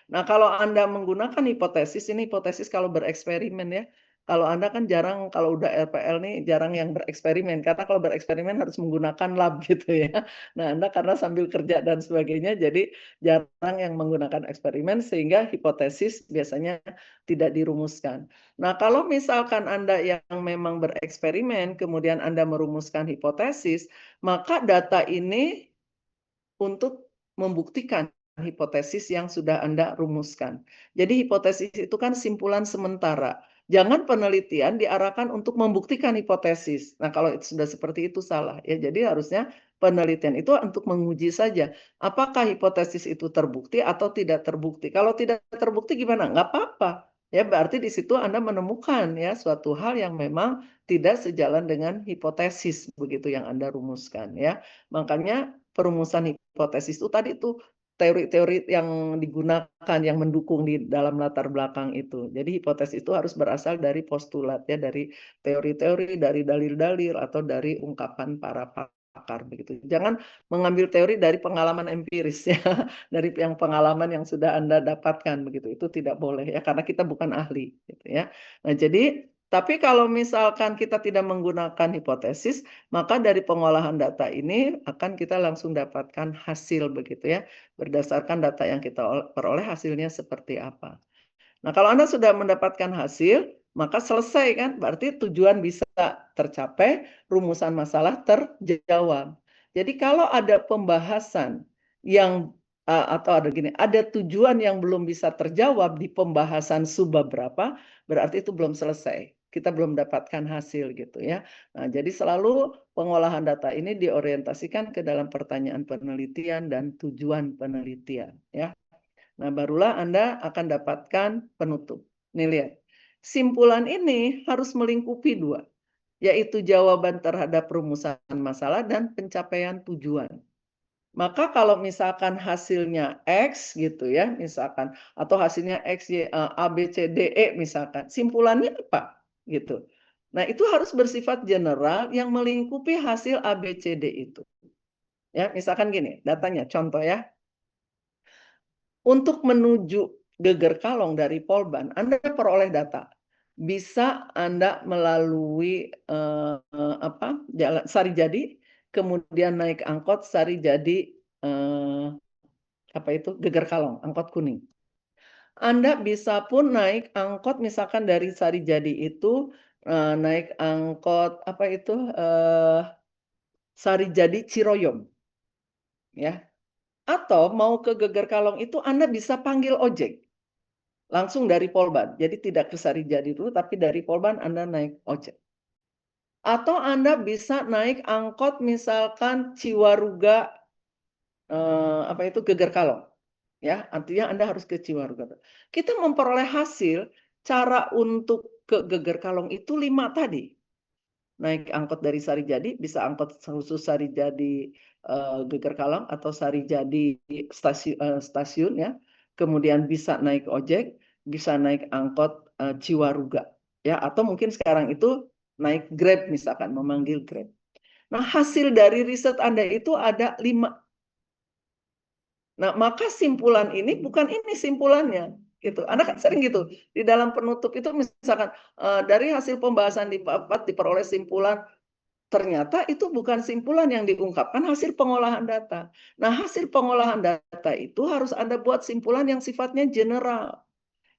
Nah, kalau Anda menggunakan hipotesis, ini hipotesis kalau bereksperimen ya. Kalau Anda kan jarang, kalau udah RPL nih jarang yang bereksperimen, karena kalau bereksperimen harus menggunakan lab gitu ya. Nah, Anda karena sambil kerja dan sebagainya, jadi jarang yang menggunakan eksperimen, sehingga hipotesis biasanya tidak dirumuskan. Nah, kalau misalkan Anda yang memang bereksperimen, kemudian Anda merumuskan hipotesis, maka data ini untuk membuktikan hipotesis yang sudah Anda rumuskan. Jadi hipotesis itu kan simpulan sementara. Jangan penelitian diarahkan untuk membuktikan hipotesis. Nah, kalau itu sudah seperti itu salah ya. Jadi harusnya penelitian itu untuk menguji saja apakah hipotesis itu terbukti atau tidak terbukti. Kalau tidak terbukti gimana? Nggak apa-apa. Ya, berarti di situ Anda menemukan ya suatu hal yang memang tidak sejalan dengan hipotesis begitu yang Anda rumuskan ya. Makanya perumusan hipotesis itu tadi tuh teori-teori yang digunakan, yang mendukung di dalam latar belakang itu. Jadi hipotesis itu harus berasal dari postulat ya, dari teori-teori, dari dalil-dalil, atau dari ungkapan para pakar begitu. Jangan mengambil teori dari pengalaman empiris ya, dari yang pengalaman yang sudah Anda dapatkan begitu. Itu tidak boleh ya, karena kita bukan ahli gitu ya. Nah, jadi tapi kalau misalkan kita tidak menggunakan hipotesis, maka dari pengolahan data ini akan kita langsung dapatkan hasil begitu ya. Berdasarkan data yang kita peroleh, hasilnya seperti apa. Nah, kalau Anda sudah mendapatkan hasil, maka selesai kan? Berarti tujuan bisa tercapai, rumusan masalah terjawab. Jadi kalau ada pembahasan yang atau ada gini, ada tujuan yang belum bisa terjawab di pembahasan subbab berapa, berarti itu belum selesai. Kita belum dapatkan hasil gitu ya. Nah, jadi selalu pengolahan data ini diorientasikan ke dalam pertanyaan penelitian dan tujuan penelitian ya. Nah, barulah Anda akan dapatkan penutup. Nih lihat. Simpulan ini harus melingkupi dua, yaitu jawaban terhadap rumusan masalah dan pencapaian tujuan. Maka kalau misalkan hasilnya X gitu ya, misalkan atau hasilnya X, Y, A, B, C, D, E misalkan, simpulannya apa gitu. Nah, itu harus bersifat general yang melingkupi hasil A, B, C, D itu. Ya, misalkan gini, datanya contoh ya. Untuk menuju Geger Kalong dari Polban, Anda peroleh data. Bisa Anda melalui jalan Sarijadi, kemudian naik angkot Sarijadi Geger Kalong, angkot kuning. Anda bisa pun naik angkot misalkan dari Sarijadi itu naik angkot Sarijadi Ciroyom, ya. Atau mau ke Geger Kalong itu Anda bisa panggil ojek langsung dari Polban. Jadi tidak ke Sarijadi dulu, tapi dari Polban Anda naik ojek. Atau Anda bisa naik angkot misalkan Ciwaruga Geger Kalong. Ya, artinya Anda harus ke Ciwaruga. Kita memperoleh hasil cara untuk ke Geger Kalong itu 5 tadi. Naik angkot dari Sarijadi, bisa angkot khusus Sarijadi Geger Kalong atau Sarijadi stasiun ya. Kemudian bisa naik ojek, bisa naik angkot Ciwaruga ya, atau mungkin sekarang itu naik Grab misalkan, memanggil Grab. Nah, hasil dari riset Anda itu ada 5. Nah, maka simpulan ini bukan ini simpulannya gitu. Anda kan sering gitu di dalam penutup itu misalkan dari hasil pembahasan diperoleh simpulan, ternyata itu bukan simpulan yang diungkapkan, hasil pengolahan data. Nah, hasil pengolahan data itu harus Anda buat simpulan yang sifatnya general,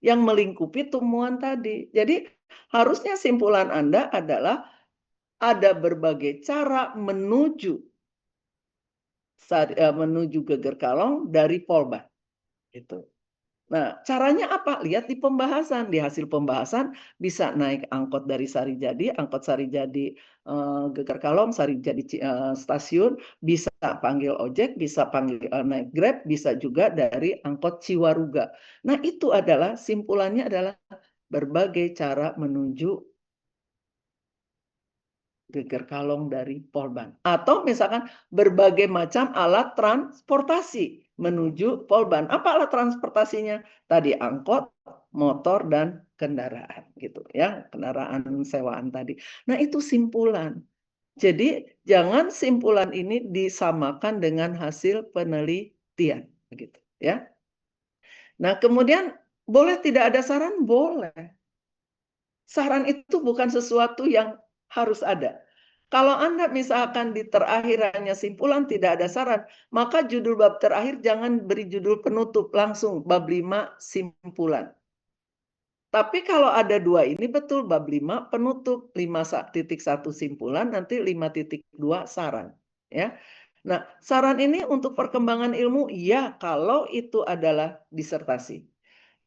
yang melingkupi temuan tadi. Jadi harusnya simpulan Anda adalah ada berbagai cara menuju Geger Kalong dari Polban. Itu. Nah, caranya apa? Lihat di pembahasan. Di hasil pembahasan bisa naik angkot dari Sarijadi, angkot Sarijadi Geger Kalong, Sarijadi stasiun, bisa panggil ojek, bisa panggil naik Grab, bisa juga dari angkot Ciwaruga. Nah, itu adalah simpulannya adalah berbagai cara menuju Geger Kalong dari Polban. Atau misalkan berbagai macam alat transportasi menuju Polban. Apa alat transportasinya? Tadi angkot, motor, dan kendaraan gitu ya, kendaraan sewaan tadi. Nah, itu simpulan. Jadi jangan simpulan ini disamakan dengan hasil penelitian begitu ya. Nah, kemudian boleh tidak ada saran? Boleh. Saran itu bukan sesuatu yang harus ada. Kalau Anda misalkan di terakhirannya simpulan tidak ada saran, maka judul bab terakhir jangan beri judul penutup, langsung bab 5 simpulan. Tapi kalau ada 2 ini betul, bab 5 penutup, 5.1 simpulan, nanti 5.2 saran. Ya. Nah, saran ini untuk perkembangan ilmu, ya kalau itu adalah disertasi.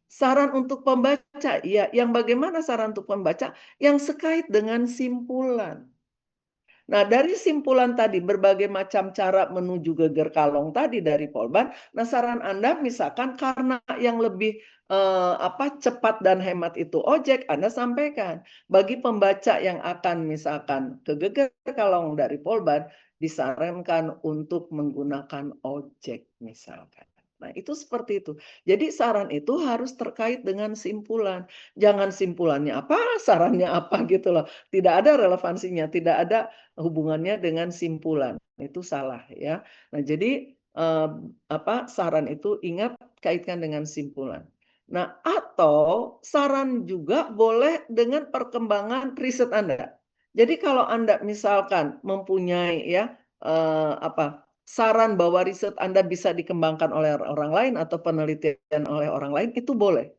Saran untuk pembaca, ya, yang bagaimana saran untuk pembaca? Yang sekait dengan simpulan. Nah, dari simpulan tadi, berbagai macam cara menuju Geger Kalong tadi dari Polban, nah saran Anda misalkan karena yang lebih cepat dan hemat itu ojek, Anda sampaikan. Bagi pembaca yang akan misalkan ke Geger Kalong dari Polban, disarankan untuk menggunakan ojek misalkan. Nah, itu seperti itu. Jadi saran itu harus terkait dengan simpulan. Jangan simpulannya apa, sarannya apa gitu loh. Tidak ada relevansinya, tidak ada hubungannya dengan simpulan. Itu salah ya. Nah, jadi saran itu ingat kaitkan dengan simpulan. Nah, atau saran juga boleh dengan perkembangan riset Anda. Jadi kalau Anda misalkan mempunyai ya saran bahwa riset Anda bisa dikembangkan oleh orang lain atau penelitian oleh orang lain, itu boleh.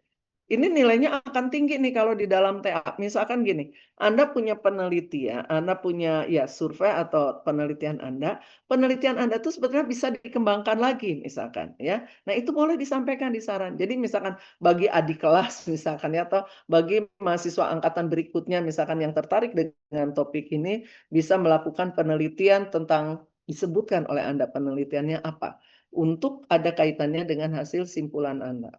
ini nilainya akan tinggi nih kalau di dalam TA. Misalkan gini, Anda punya penelitian, Anda punya ya survei atau penelitian Anda tuh sebetulnya bisa dikembangkan lagi misalkan ya. Nah, itu boleh disampaikan di saran. Jadi misalkan bagi adik kelas misalkan ya atau bagi mahasiswa angkatan berikutnya misalkan yang tertarik dengan topik ini bisa melakukan penelitian tentang disebutkan oleh Anda penelitiannya apa untuk ada kaitannya dengan hasil simpulan Anda.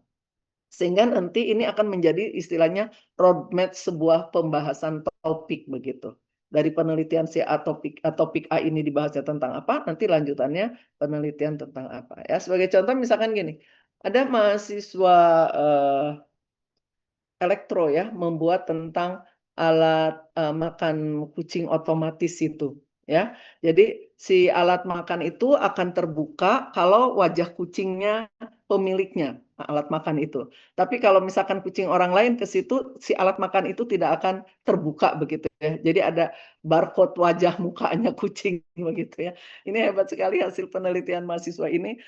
Sehingga nanti ini akan menjadi istilahnya roadmap sebuah pembahasan topik begitu. Dari penelitian si A topik A ini dibahasnya tentang apa, nanti lanjutannya penelitian tentang apa. Ya, sebagai contoh misalkan gini, ada mahasiswa elektro ya membuat tentang alat makan kucing otomatis itu ya. Jadi si alat makan itu akan terbuka kalau wajah kucingnya pemiliknya alat makan itu. Tapi kalau misalkan kucing orang lain ke situ si alat makan itu tidak akan terbuka begitu ya. Jadi ada barcode wajah mukanya kucing begitu ya. Ini hebat sekali hasil penelitian mahasiswa ini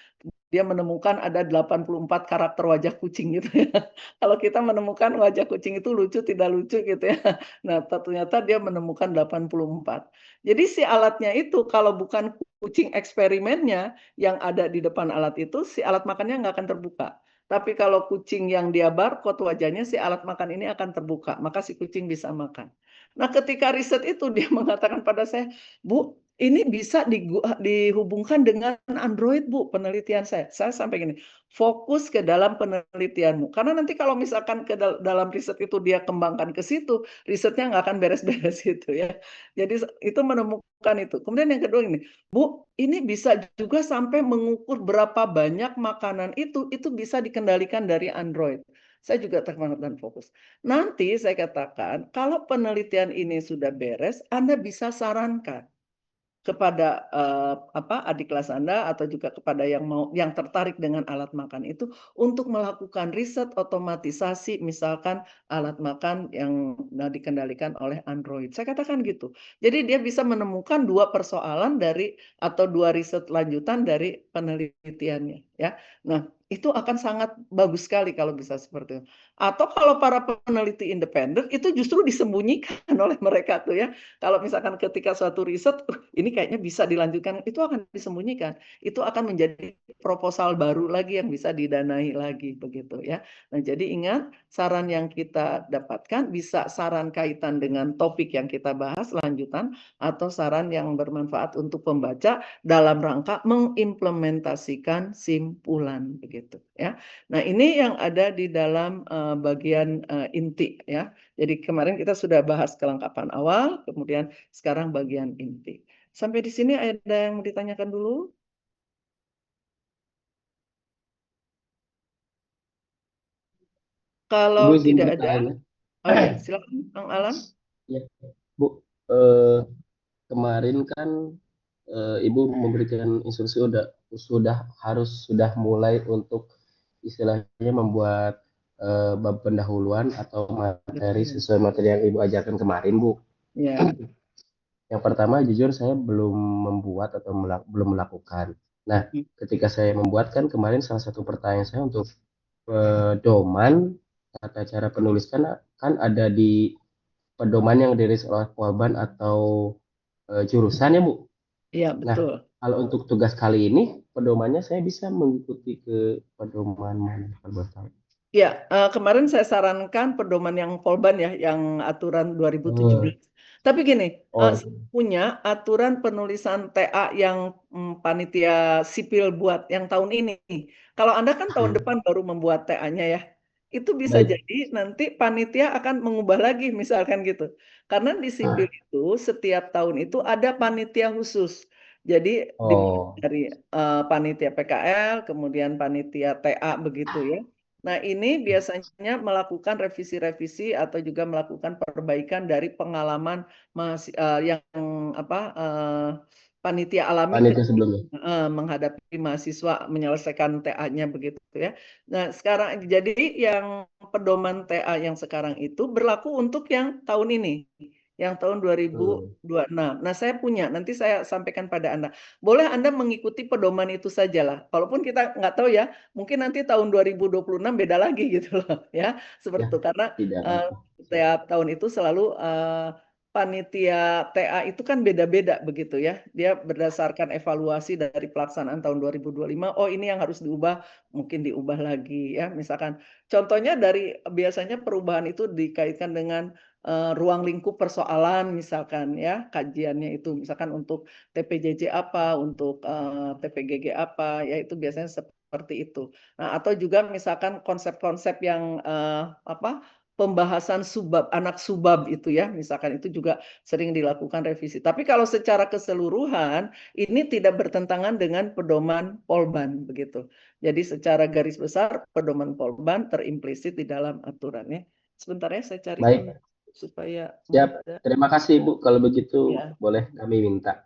dia menemukan ada 84 karakter wajah kucing gitu ya. Kalau kita menemukan wajah kucing itu lucu tidak lucu gitu ya. Nah, ternyata dia menemukan 84. Jadi si alatnya itu kalau bukan kucing eksperimennya yang ada di depan alat itu, si alat makannya nggak akan terbuka. Tapi kalau kucing yang dia barcode wajahnya, si alat makan ini akan terbuka. Maka si kucing bisa makan. Nah, ketika riset itu dia mengatakan pada saya, Bu, ini bisa dihubungkan dengan Android, Bu, penelitian saya. Saya sampai gini, fokus ke dalam penelitianmu. Karena nanti kalau misalkan ke dalam riset itu dia kembangkan ke situ, risetnya nggak akan beres-beres itu ya. Jadi itu menemukan itu. Kemudian yang kedua ini, Bu, ini bisa juga sampai mengukur berapa banyak makanan itu bisa dikendalikan dari Android. Saya juga terkenal dan fokus. Nanti saya katakan, kalau penelitian ini sudah beres, Anda bisa sarankan kepada adik kelas Anda atau juga kepada yang tertarik dengan alat makan itu untuk melakukan riset otomatisasi misalkan alat makan yang dikendalikan oleh Android. Saya katakan gitu. Jadi dia bisa menemukan dua persoalan dari atau dua riset lanjutan dari penelitiannya ya. Nah, itu akan sangat bagus sekali kalau bisa seperti itu. Atau kalau para peneliti independen itu justru disembunyikan oleh mereka tuh ya. Kalau misalkan ketika suatu riset ini kayaknya bisa dilanjutkan, itu akan disembunyikan. Itu akan menjadi proposal baru lagi yang bisa didanai lagi begitu ya. Nah, jadi ingat saran yang kita dapatkan bisa saran kaitan dengan topik yang kita bahas lanjutan atau saran yang bermanfaat untuk pembaca dalam rangka mengimplementasikan simpulan begitu ya. Nah, ini yang ada di dalam bagian inti ya. Jadi kemarin kita sudah bahas kelengkapan awal, kemudian sekarang bagian inti. Sampai di sini ada yang mau ditanyakan dulu? Ibu Kalau izin tidak ada, bertanya. oh ya, silakan Kang Alan. Ya, Bu, eh, kemarin kan Ibu memberikan instruksi sudah mulai untuk istilahnya membuat bab pendahuluan atau materi Betul. sesuai materi yang Ibu ajarkan kemarin, Bu. Ya, Yang pertama, jujur saya belum membuat atau belum melakukan. Nah, ketika saya membuat kan kemarin salah satu pertanyaan saya untuk pedoman tata cara penulis kan ada di pedoman yang dirilis oleh Polban atau jurusan ya Bu. ya Nah, betul. kalau untuk tugas kali ini pedomannya saya bisa mengikuti ke pedoman mana kalau boleh tahu? Ya, kemarin saya sarankan pedoman yang Polban ya, yang aturan 2017. Oh, Tapi gini, oh, saya punya aturan penulisan TA yang panitia sipil buat yang tahun ini. Kalau Anda kan tahun hmm, depan baru membuat TA-nya ya, itu bisa baik. jadi nanti panitia akan mengubah lagi misalkan gitu. Karena di sipil Ah, itu setiap tahun itu ada panitia khusus. Jadi dimulai oh, dari panitia PKL, kemudian panitia TA begitu ya. Nah, ini biasanya melakukan revisi-revisi atau juga melakukan perbaikan dari pengalaman yang apa panitia alami panitia ketika sebelumnya. menghadapi mahasiswa menyelesaikan TA-nya begitu ya. Nah, sekarang jadi yang pedoman TA yang sekarang itu berlaku untuk yang tahun ini. yang tahun Hmm. 2026. Nah, saya punya, nanti saya sampaikan pada Anda. Boleh Anda mengikuti pedoman itu sajalah. Walaupun kita nggak tahu ya, mungkin nanti tahun 2026 beda lagi gitu loh ya. Ya, Seperti itu karena tidak eh, apa-apa. setiap tahun itu selalu panitia TA itu kan beda-beda begitu ya. Dia berdasarkan evaluasi dari pelaksanaan tahun 2025. Oh, ini yang harus diubah, mungkin diubah lagi ya. Misalkan contohnya dari biasanya perubahan itu dikaitkan dengan ruang lingkup persoalan misalkan ya, kajiannya itu misalkan untuk TPJJ apa, untuk TPGG apa, ya itu biasanya seperti itu. Nah, atau juga misalkan konsep-konsep yang apa, pembahasan subbab, anak subbab itu ya, misalkan itu juga sering dilakukan revisi. Tapi kalau secara keseluruhan ini tidak bertentangan dengan pedoman Polban begitu. Jadi secara garis besar pedoman Polban terimplisit di dalam aturannya. Sebentar ya, saya carikan Baik, supaya siap. mudah. Terima kasih Bu. Kalau begitu Ya, boleh kami minta.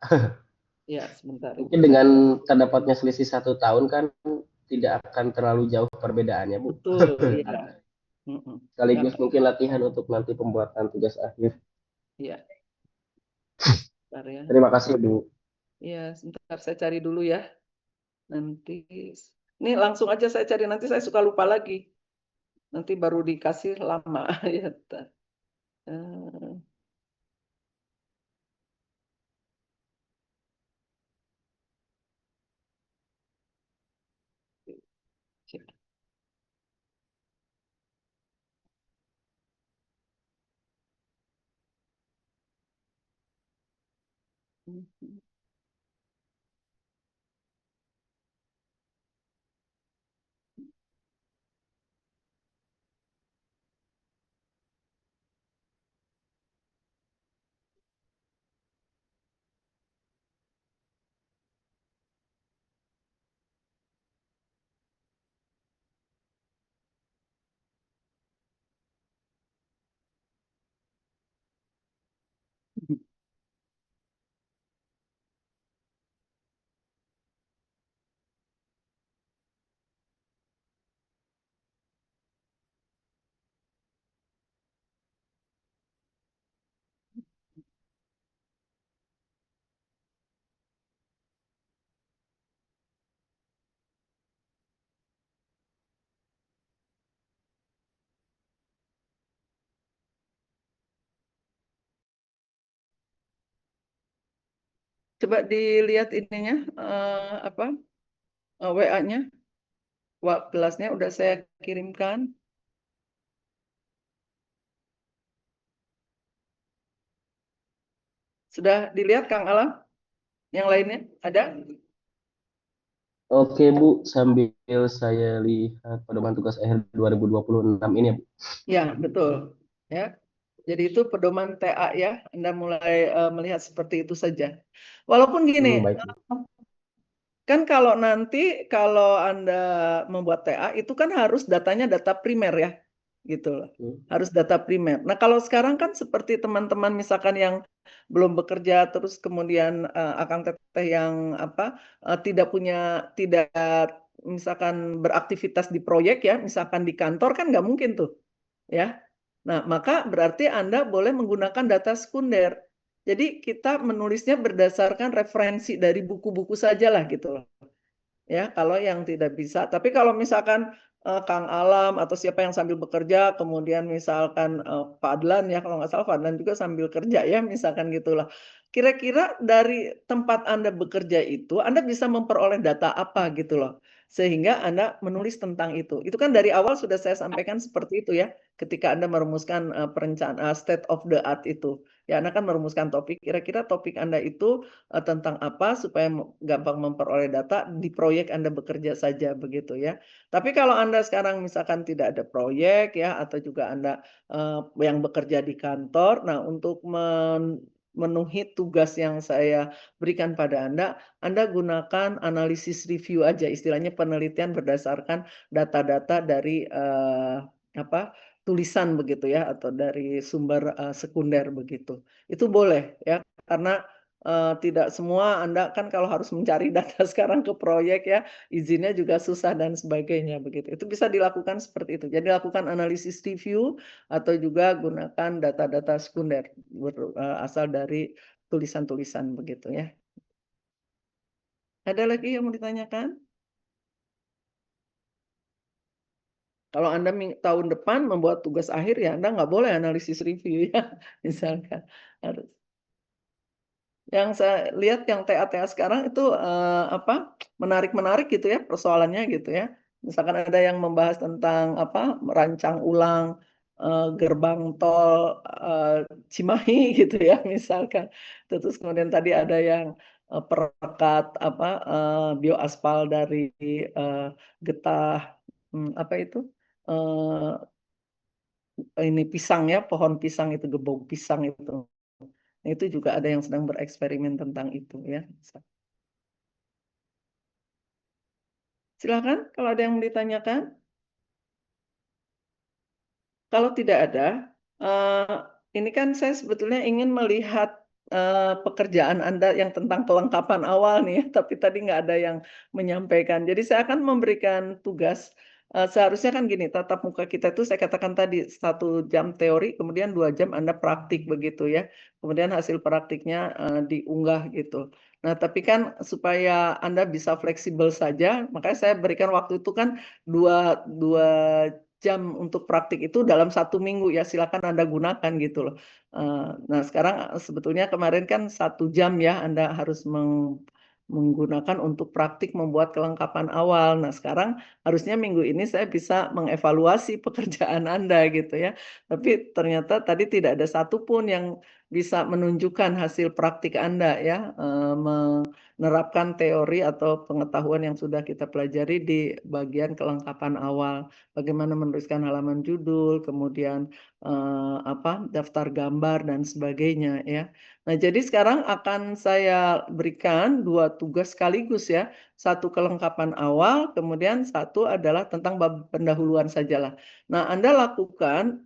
ya sebentar Mungkin Ibu dengan cari. terdapatnya selisih 1 tahun kan tidak akan terlalu jauh perbedaannya Bu. Betul, ya. Mm-mm. Ya, Sekaligus Kak. mungkin latihan untuk nanti pembuatan tugas akhir. Ya, bentar ya. Terima kasih Bu. Ya, sebentar saya cari dulu ya. Nanti ini langsung aja saya cari, nanti saya suka lupa lagi. Nanti baru dikasih lama ya. Bentar. Eh, Coba dilihat ininya, apa, WA-nya, kelasnya udah saya kirimkan. Sudah dilihat Kang Alam? Yang lainnya ada? Oke Bu, sambil saya lihat pedoman tugas akhir 2026 ini ya Bu. Ya, betul. Ya. Jadi itu pedoman TA ya. Anda mulai melihat seperti itu saja. Walaupun gini, Baik Bu. kan kalau nanti kalau Anda membuat TA itu kan harus datanya data primer ya, gitu loh. Hmm. Harus data primer. Nah, kalau sekarang kan seperti teman-teman misalkan yang belum bekerja terus kemudian Akang Teteh yang apa tidak misalkan beraktivitas di proyek ya, misalkan di kantor kan nggak mungkin tuh ya. Nah, maka berarti Anda boleh menggunakan data sekunder. Jadi kita menulisnya berdasarkan referensi dari buku-buku saja lah gitu loh ya kalau yang tidak bisa. Tapi kalau misalkan Kang Alam atau siapa yang sambil bekerja, kemudian misalkan Fadlan ya kalau nggak salah Fadlan juga sambil kerja ya misalkan gitulah. Kira-kira dari tempat Anda bekerja itu Anda bisa memperoleh data apa gitu loh. Sehingga Anda menulis tentang itu. Itu kan dari awal sudah saya sampaikan seperti itu ya. Ketika Anda merumuskan perencanaan state of the art itu. Ya, Anda kan merumuskan topik. Kira-kira topik Anda itu tentang apa supaya gampang memperoleh data di proyek Anda bekerja saja begitu ya. Tapi kalau Anda sekarang misalkan tidak ada proyek ya atau juga Anda yang bekerja di kantor, nah untuk memenuhi tugas yang saya berikan pada Anda gunakan analisis review aja, istilahnya penelitian berdasarkan data-data dari apa tulisan begitu ya atau dari sumber sekunder begitu. Itu boleh ya karena tidak semua Anda kan kalau harus mencari data sekarang ke proyek ya, izinnya juga susah dan sebagainya begitu. Itu bisa dilakukan seperti itu. Jadi lakukan analisis review atau juga gunakan data-data sekunder asal dari tulisan-tulisan begitu ya. Ada lagi yang mau ditanyakan? Kalau Anda tahun depan membuat tugas akhir ya Anda nggak boleh analisis review ya, misalkan. Harus. Yang saya lihat yang TA-TA sekarang itu menarik-menarik gitu ya persoalannya gitu ya. Misalkan ada yang membahas tentang merancang ulang gerbang tol Cimahi gitu ya misalkan. Terus kemudian tadi ada yang perekat bioaspal dari getah apa itu eh, ini pisang ya, pohon pisang itu, gebog pisang itu. Itu juga ada yang sedang bereksperimen tentang itu ya. Silakan kalau ada yang mau ditanyakan. Kalau tidak ada, eh, ini kan saya sebetulnya ingin melihat pekerjaan Anda yang tentang kelengkapan awal nih, ya, tapi tadi nggak ada yang menyampaikan. Jadi saya akan memberikan tugas. Seharusnya kan gini, tatap muka kita itu saya katakan tadi 1 jam teori, kemudian 2 jam Anda praktik begitu ya. Kemudian hasil praktiknya diunggah gitu. Nah, tapi kan supaya Anda bisa fleksibel saja, makanya saya berikan waktu itu kan dua jam untuk praktik itu dalam 1 minggu ya silakan Anda gunakan gitu loh. Nah sekarang sebetulnya kemarin kan 1 jam ya Anda harus menggunakan untuk praktik membuat kelengkapan awal. Nah sekarang harusnya minggu ini saya bisa mengevaluasi pekerjaan Anda gitu ya. Tapi ternyata tadi tidak ada satupun yang bisa menunjukkan hasil praktik Anda ya, menerapkan teori atau pengetahuan yang sudah kita pelajari di bagian kelengkapan awal. Bagaimana menuliskan halaman judul, kemudian daftar gambar dan sebagainya ya. Nah, jadi sekarang akan saya berikan 2 tugas sekaligus ya. Satu kelengkapan awal, kemudian satu adalah tentang bab pendahuluan sajalah. Nah, Anda lakukan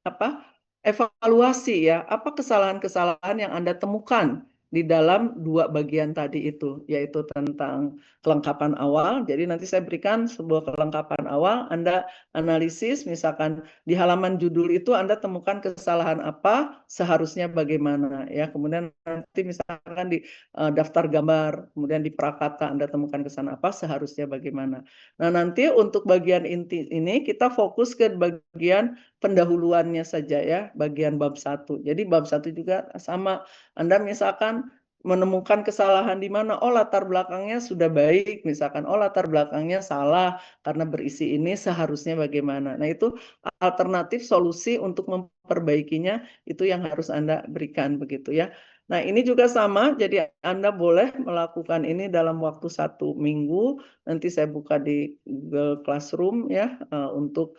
apa? Evaluasi ya, apa kesalahan-kesalahan yang Anda temukan di dalam 2 bagian tadi itu, yaitu tentang kelengkapan awal. Jadi nanti saya berikan sebuah kelengkapan awal, Anda analisis, misalkan di halaman judul itu Anda temukan kesalahan apa, seharusnya bagaimana ya. Kemudian nanti misalkan di daftar gambar, kemudian di prakata Anda temukan kesalahan apa, seharusnya bagaimana. Nah, nanti untuk bagian inti ini kita fokus ke bagian pendahuluannya saja ya, bagian bab 1. Jadi bab 1 juga sama. Anda misalkan menemukan kesalahan di mana, oh latar belakangnya sudah baik, misalkan, oh latar belakangnya salah karena berisi ini seharusnya bagaimana. Nah itu alternatif solusi untuk memperbaikinya itu yang harus Anda berikan begitu ya. Nah ini juga sama, jadi Anda boleh melakukan ini dalam waktu 1 minggu. Nanti saya buka di Google Classroom ya untuk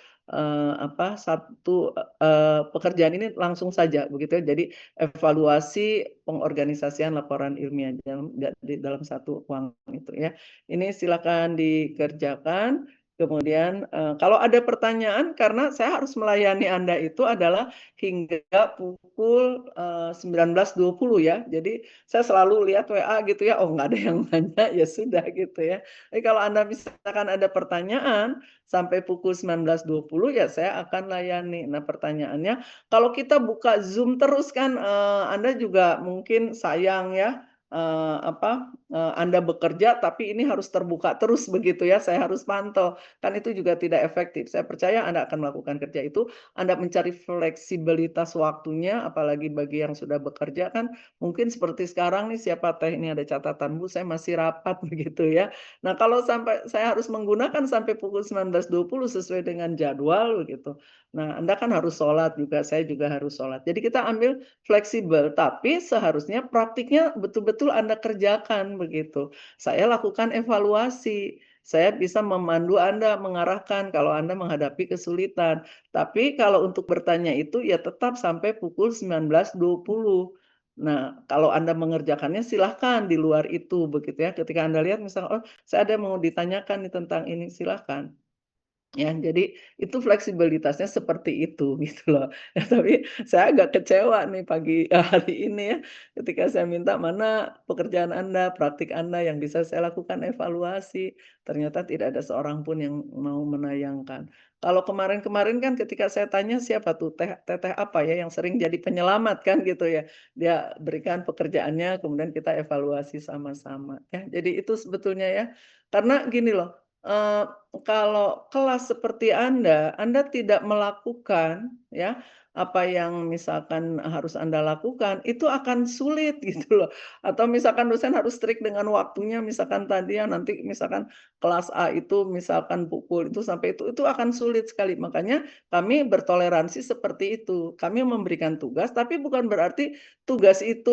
pekerjaan ini langsung saja begitu ya. Jadi evaluasi pengorganisasian laporan ilmiah dalam satu ruang itu ya. Ini silakan dikerjakan. Kemudian kalau ada pertanyaan karena saya harus melayani Anda itu adalah hingga pukul 19.20 ya. Jadi saya selalu lihat WA gitu ya. Oh nggak ada yang nanya ya sudah gitu ya. Jadi kalau Anda misalkan ada pertanyaan sampai pukul 19.20 ya saya akan layani. Nah pertanyaannya kalau kita buka Zoom terus kan Anda juga mungkin sayang ya Anda bekerja tapi ini harus terbuka terus begitu ya, saya harus pantau. Kan itu juga tidak efektif. Saya percaya Anda akan melakukan kerja itu, Anda mencari fleksibilitas waktunya, apalagi bagi yang sudah bekerja kan mungkin seperti sekarang nih siapa teh ini ada catatan Bu, saya masih rapat begitu ya. Nah kalau sampai saya harus menggunakan sampai pukul 19.20 sesuai dengan jadwal begitu. Nah Anda kan harus sholat juga, saya juga harus sholat. Jadi kita ambil fleksibel, tapi seharusnya praktiknya betul-betul Anda kerjakan begitu. Saya lakukan evaluasi, saya bisa memandu Anda, mengarahkan kalau Anda menghadapi kesulitan. Tapi kalau untuk bertanya itu ya tetap sampai pukul 19.20. Nah, kalau Anda mengerjakannya silahkan di luar itu begitu ya. Ketika Anda lihat misalnya, oh saya ada mau ditanyakan nih tentang ini, silahkan. Ya, jadi itu fleksibilitasnya seperti itu gitu loh. Ya, tapi saya agak kecewa nih pagi hari ini ya, ketika saya minta, "Mana pekerjaan Anda, praktik Anda yang bisa saya lakukan evaluasi?" Ternyata tidak ada seorang pun yang mau menayangkan. Kalau kemarin-kemarin kan ketika saya tanya, "Siapa tuh teteh apa ya yang sering jadi penyelamat?" Kan gitu ya. Dia berikan pekerjaannya, kemudian kita evaluasi sama-sama ya. Jadi itu sebetulnya ya, karena gini loh, eee kalau kelas seperti Anda tidak melakukan ya, apa yang misalkan harus Anda lakukan, itu akan sulit gitu loh. Atau misalkan dosen harus strict dengan waktunya, misalkan tadi ya, nanti misalkan kelas A itu misalkan pukul itu sampai itu akan sulit sekali. Makanya kami bertoleransi seperti itu. Kami memberikan tugas, tapi bukan berarti tugas itu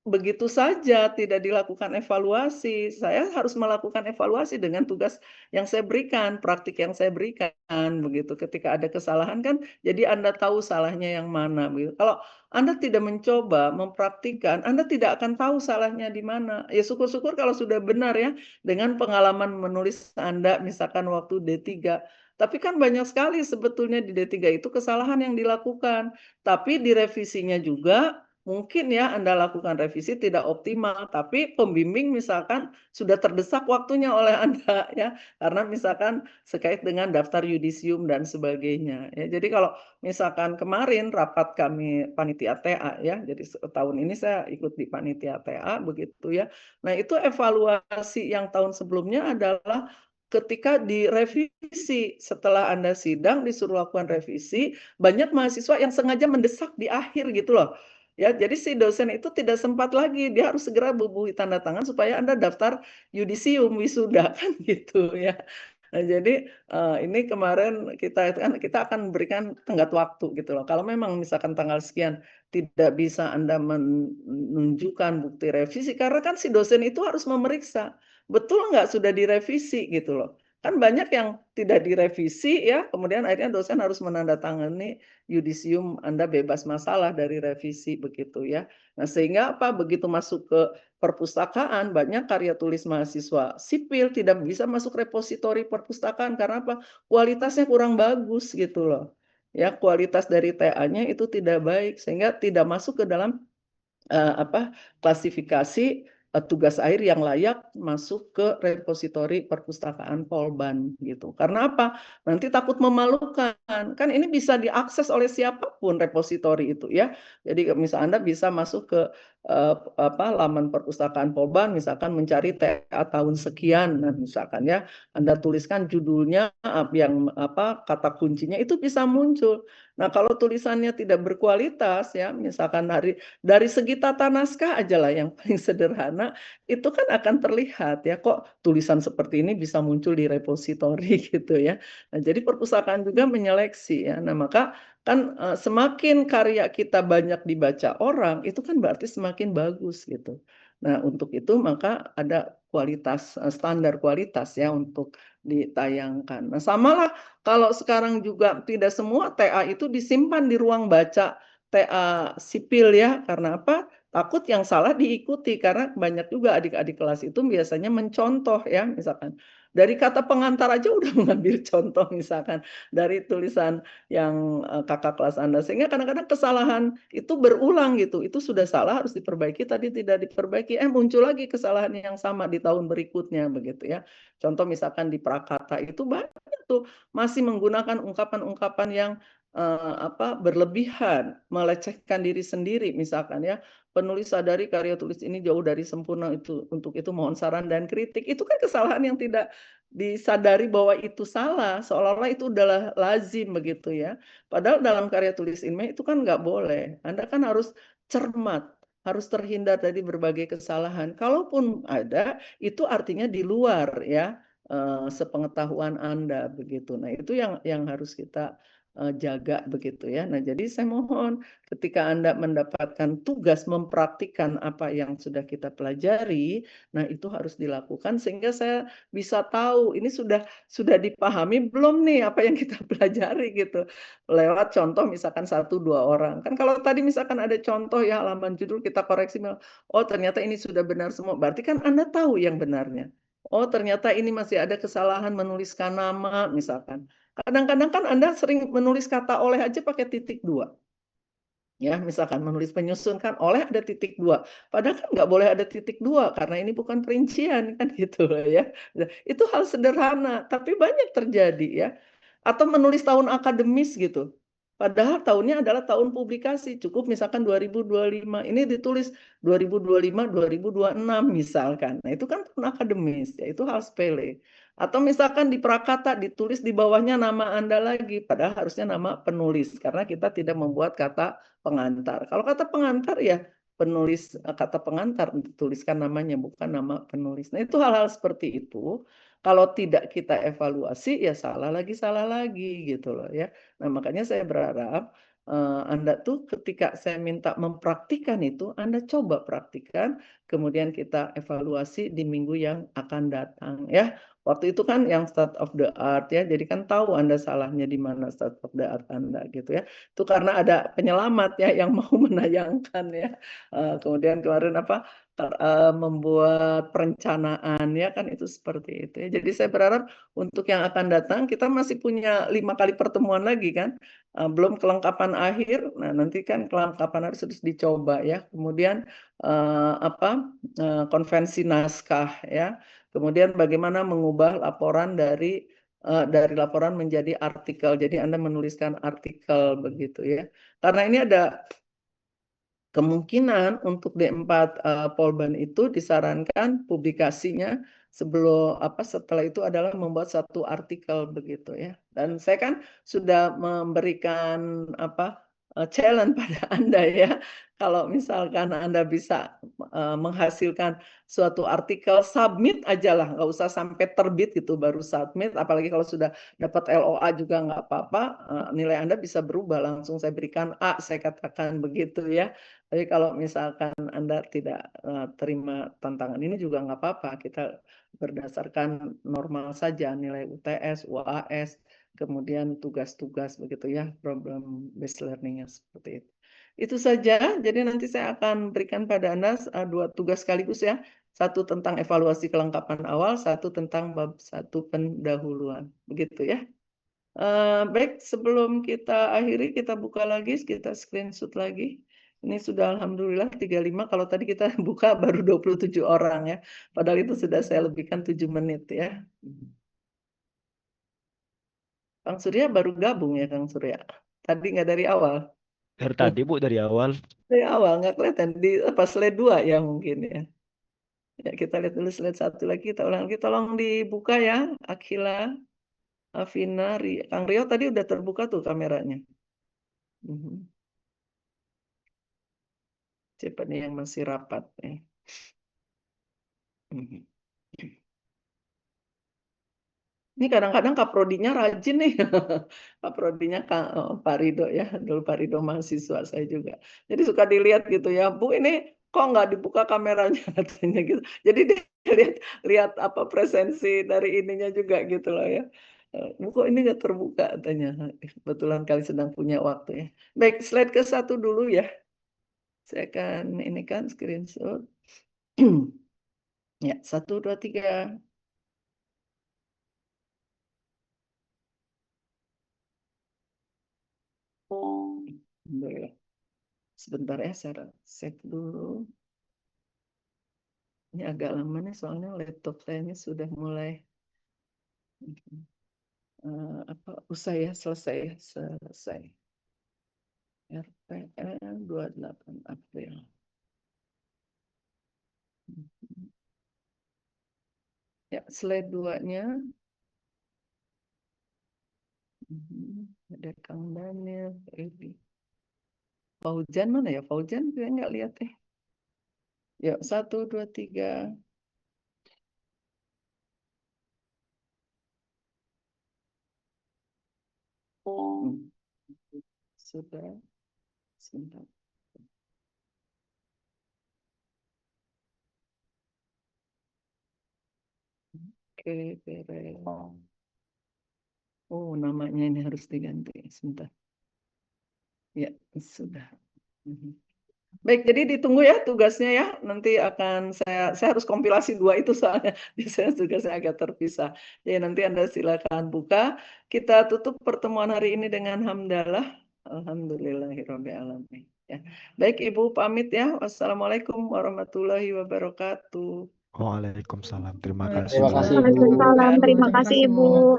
begitu saja, tidak dilakukan evaluasi. Saya harus melakukan evaluasi dengan tugas yang saya berikan, praktik yang saya berikan, begitu. Ketika ada kesalahan kan, jadi Anda tahu salahnya yang mana, begitu. Kalau Anda tidak mencoba mempraktikkan, Anda tidak akan tahu salahnya di mana. Ya syukur-syukur kalau sudah benar ya, dengan pengalaman menulis Anda misalkan waktu D3. Tapi kan banyak sekali sebetulnya di D3 itu kesalahan yang dilakukan, tapi direvisinya juga. Mungkin ya Anda lakukan revisi tidak optimal, tapi pembimbing misalkan sudah terdesak waktunya oleh Anda ya, karena misalkan sekait dengan daftar yudisium dan sebagainya ya. Jadi kalau misalkan kemarin rapat kami panitia TA ya, jadi tahun ini saya ikut di panitia TA begitu ya. Nah itu evaluasi yang tahun sebelumnya adalah ketika direvisi, setelah Anda sidang disuruh lakukan revisi, banyak mahasiswa yang sengaja mendesak di akhir gitu loh. Ya, jadi si dosen itu tidak sempat lagi, dia harus segera bubuhi tanda tangan supaya Anda daftar yudisium, wisuda, kan gitu ya. Nah, jadi, ini kemarin kita akan berikan tenggat waktu gitu loh. Kalau memang misalkan tanggal sekian tidak bisa Anda menunjukkan bukti revisi, karena kan si dosen itu harus memeriksa, betul nggak sudah direvisi gitu loh. Kan banyak yang tidak direvisi ya, kemudian akhirnya dosen harus menandatangani yudisium Anda bebas masalah dari revisi begitu ya. Nah, sehingga apa, begitu masuk ke perpustakaan, banyak karya tulis mahasiswa sipil tidak bisa masuk repositori perpustakaan karena apa? Kualitasnya kurang bagus gitu loh. Ya, kualitas dari TA-nya itu tidak baik sehingga tidak masuk ke dalam apa, klasifikasi, tugas akhir yang layak masuk ke repositori perpustakaan Polban gitu. Karena apa? Nanti takut memalukan, kan ini bisa diakses oleh siapapun repositori itu ya. Jadi misal Anda bisa masuk ke, apa, laman perpustakaan Polban misalkan mencari TA tahun sekian, nah misalkan ya, Anda tuliskan judulnya, yang apa, kata kuncinya itu bisa muncul. Nah kalau tulisannya tidak berkualitas ya, misalkan dari segi tata naskah ajalah yang paling sederhana, itu kan akan terlihat ya, kok tulisan seperti ini bisa muncul di repositori gitu ya. Nah, jadi perpustakaan juga menyeleksi ya. Nah, maka kan, semakin karya kita banyak dibaca orang, itu kan berarti semakin bagus gitu. Nah, untuk itu maka ada kualitas, standar kualitas ya untuk ditayangkan. Nah, samalah kalau sekarang juga tidak semua TA itu disimpan di ruang baca TA sipil ya, karena apa? Takut yang salah diikuti, karena banyak juga adik-adik kelas itu biasanya mencontoh ya, misalkan dari kata pengantar aja udah mengambil contoh misalkan dari tulisan yang kakak kelas Anda, sehingga kadang-kadang kesalahan itu berulang gitu, itu sudah salah harus diperbaiki, tadi tidak diperbaiki, muncul lagi kesalahan yang sama di tahun berikutnya begitu ya. Contoh misalkan di prakata itu banyak tuh masih menggunakan ungkapan-ungkapan yang apa, berlebihan, melecehkan diri sendiri misalkan ya, penulis sadari karya tulis ini jauh dari sempurna, untuk itu mohon saran dan kritik. Itu kan kesalahan yang tidak disadari bahwa itu salah, seolah-olah itu adalah lazim begitu ya. Padahal dalam karya tulis ilmiah itu kan nggak boleh. Anda kan harus cermat, harus terhindar dari berbagai kesalahan. Kalaupun ada, itu artinya di luar ya, sepengetahuan Anda begitu. Nah, itu yang harus kita jaga begitu ya. Nah, jadi saya mohon ketika Anda mendapatkan tugas mempraktikkan apa yang sudah kita pelajari, nah itu harus dilakukan sehingga saya bisa tahu ini sudah dipahami belum nih apa yang kita pelajari gitu. Lewat contoh misalkan satu 2 orang. Kan kalau tadi misalkan ada contoh ya halaman judul kita koreksi, oh ternyata ini sudah benar semua. Berarti kan Anda tahu yang benarnya. Oh, ternyata ini masih ada kesalahan menuliskan nama, misalkan. Kadang-kadang kan Anda sering menulis kata oleh aja pakai titik dua. Ya, misalkan menulis penyusun kan oleh ada titik dua. Padahal kan nggak boleh ada titik dua karena ini bukan perincian kan gitu loh ya. Nah, itu hal sederhana, tapi banyak terjadi ya. Atau menulis tahun akademis gitu. Padahal tahunnya adalah tahun publikasi. Cukup misalkan 2025. Ini ditulis 2025, 2026 misalkan. Nah, itu kan tahun akademis. Ya, itu hal sepele. Atau misalkan di prakata ditulis di bawahnya nama Anda lagi. Padahal harusnya nama penulis. Karena kita tidak membuat kata pengantar. Kalau kata pengantar ya penulis kata pengantar dituliskan namanya bukan nama penulis. Nah, itu hal-hal seperti itu kalau tidak kita evaluasi ya salah lagi gitu loh ya. Nah, makanya saya berharap Anda tuh ketika saya minta mempraktikkan itu, Anda coba praktikkan, kemudian kita evaluasi di minggu yang akan datang ya. Waktu itu kan yang state of the art ya, jadi kan tahu Anda salahnya di mana state of the art Anda gitu ya. Itu karena ada penyelamat ya yang mau menayangkan ya. Kemudian kemarin apa membuat perencanaan ya kan itu seperti itu ya. Jadi saya berharap untuk yang akan datang kita masih punya 5 kali pertemuan lagi kan. Belum kelengkapan akhir. Nah, nanti kan kelengkapan akhir harus dicoba ya. Kemudian konvensi naskah ya. Kemudian bagaimana mengubah laporan dari laporan menjadi artikel. Jadi Anda menuliskan artikel begitu ya. Karena ini ada kemungkinan untuk D4 Polban itu disarankan publikasinya setelah itu adalah membuat satu artikel begitu ya. Dan saya kan sudah memberikan challenge pada Anda ya. Kalau misalkan Anda bisa menghasilkan suatu artikel, submit aja lah, nggak usah sampai terbit gitu baru submit. Apalagi kalau sudah dapat LOA juga nggak apa-apa, nilai Anda bisa berubah langsung saya berikan A, saya katakan begitu ya. Tapi kalau misalkan Anda tidak terima tantangan ini juga nggak apa-apa. Kita berdasarkan normal saja nilai UTS, UAS, kemudian tugas-tugas begitu ya, problem based learning-nya seperti itu. Itu saja. Jadi nanti saya akan berikan pada Anda 2 tugas sekaligus ya. Satu tentang evaluasi kelengkapan awal, satu tentang bab 1 pendahuluan. Begitu ya. Baik, sebelum kita akhiri, kita buka lagi, kita screenshot lagi. Ini sudah Alhamdulillah 35. Kalau tadi kita buka baru 27 orang ya. Padahal itu sudah saya lebihkan 7 menit ya. Kang Surya baru gabung ya Kang Surya. Tadi nggak dari awal. Dari tadi Bu, dari awal. Dari awal nggak kelihatan. Di slide 2 ya mungkin ya. Ya kita lihat dulu slide 1 lagi. Kita ulang lagi. Tolong dibuka ya. Akila, Afina, Kang Rio tadi udah terbuka tuh kameranya. Siapa nih yang masih rapat nih? Ini kadang-kadang Kaprodinya rajin nih. Kaprodinya Pak Rido ya. Dulu Pak Rido mahasiswa saya juga. Jadi suka dilihat gitu ya. Bu ini kok nggak dibuka kameranya katanya gitu. Jadi dia lihat lihat apa presensi dari ininya juga gitu loh ya. Bu kok ini nggak terbuka katanya. Kebetulan kali sedang punya waktu ya. Baik, slide ke 1 dulu ya. Saya akan ini kan screenshot. Ya, 1, 2, 3. Alhamdulillah. Sebentar ya, saya cek dulu. Ini agak lama nih, soalnya laptop saya ini sudah mulai usai ya, selesai ya, selesai. RPL 28 April. Ya, slide 2-nya. Ada Kang Daniel, Ebi. Faujan mana ya? Faujan saya nggak lihat deh. Ya, 1, 2, 3. Sudah. Sebentar. Oke, beres. Oh, namanya ini harus diganti. Sebentar. Ya, sudah. Baik, jadi ditunggu ya tugasnya ya. Nanti akan saya harus kompilasi dua itu soalnya biasanya tugasnya agak terpisah. Jadi nanti Anda silakan buka. Kita tutup pertemuan hari ini dengan hamdalah. Alhamdulillahirabbil alamin. Ya. Baik Ibu pamit ya. Wassalamualaikum warahmatullahi wabarakatuh. Waalaikumsalam. Terima Nah, kasih, Terima Bu. kasih, Bu. Waalaikumsalam. Terima Terima kasih kasih, Ibu. Bu.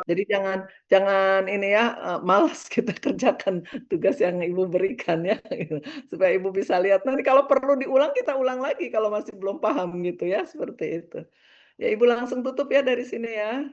Jadi jangan jangan ini ya malas kita kerjakan tugas yang Ibu berikan ya gitu. Supaya Ibu bisa lihat nanti kalau perlu diulang kita ulang lagi kalau masih belum paham gitu ya seperti itu. Ya Ibu langsung tutup ya dari sini ya.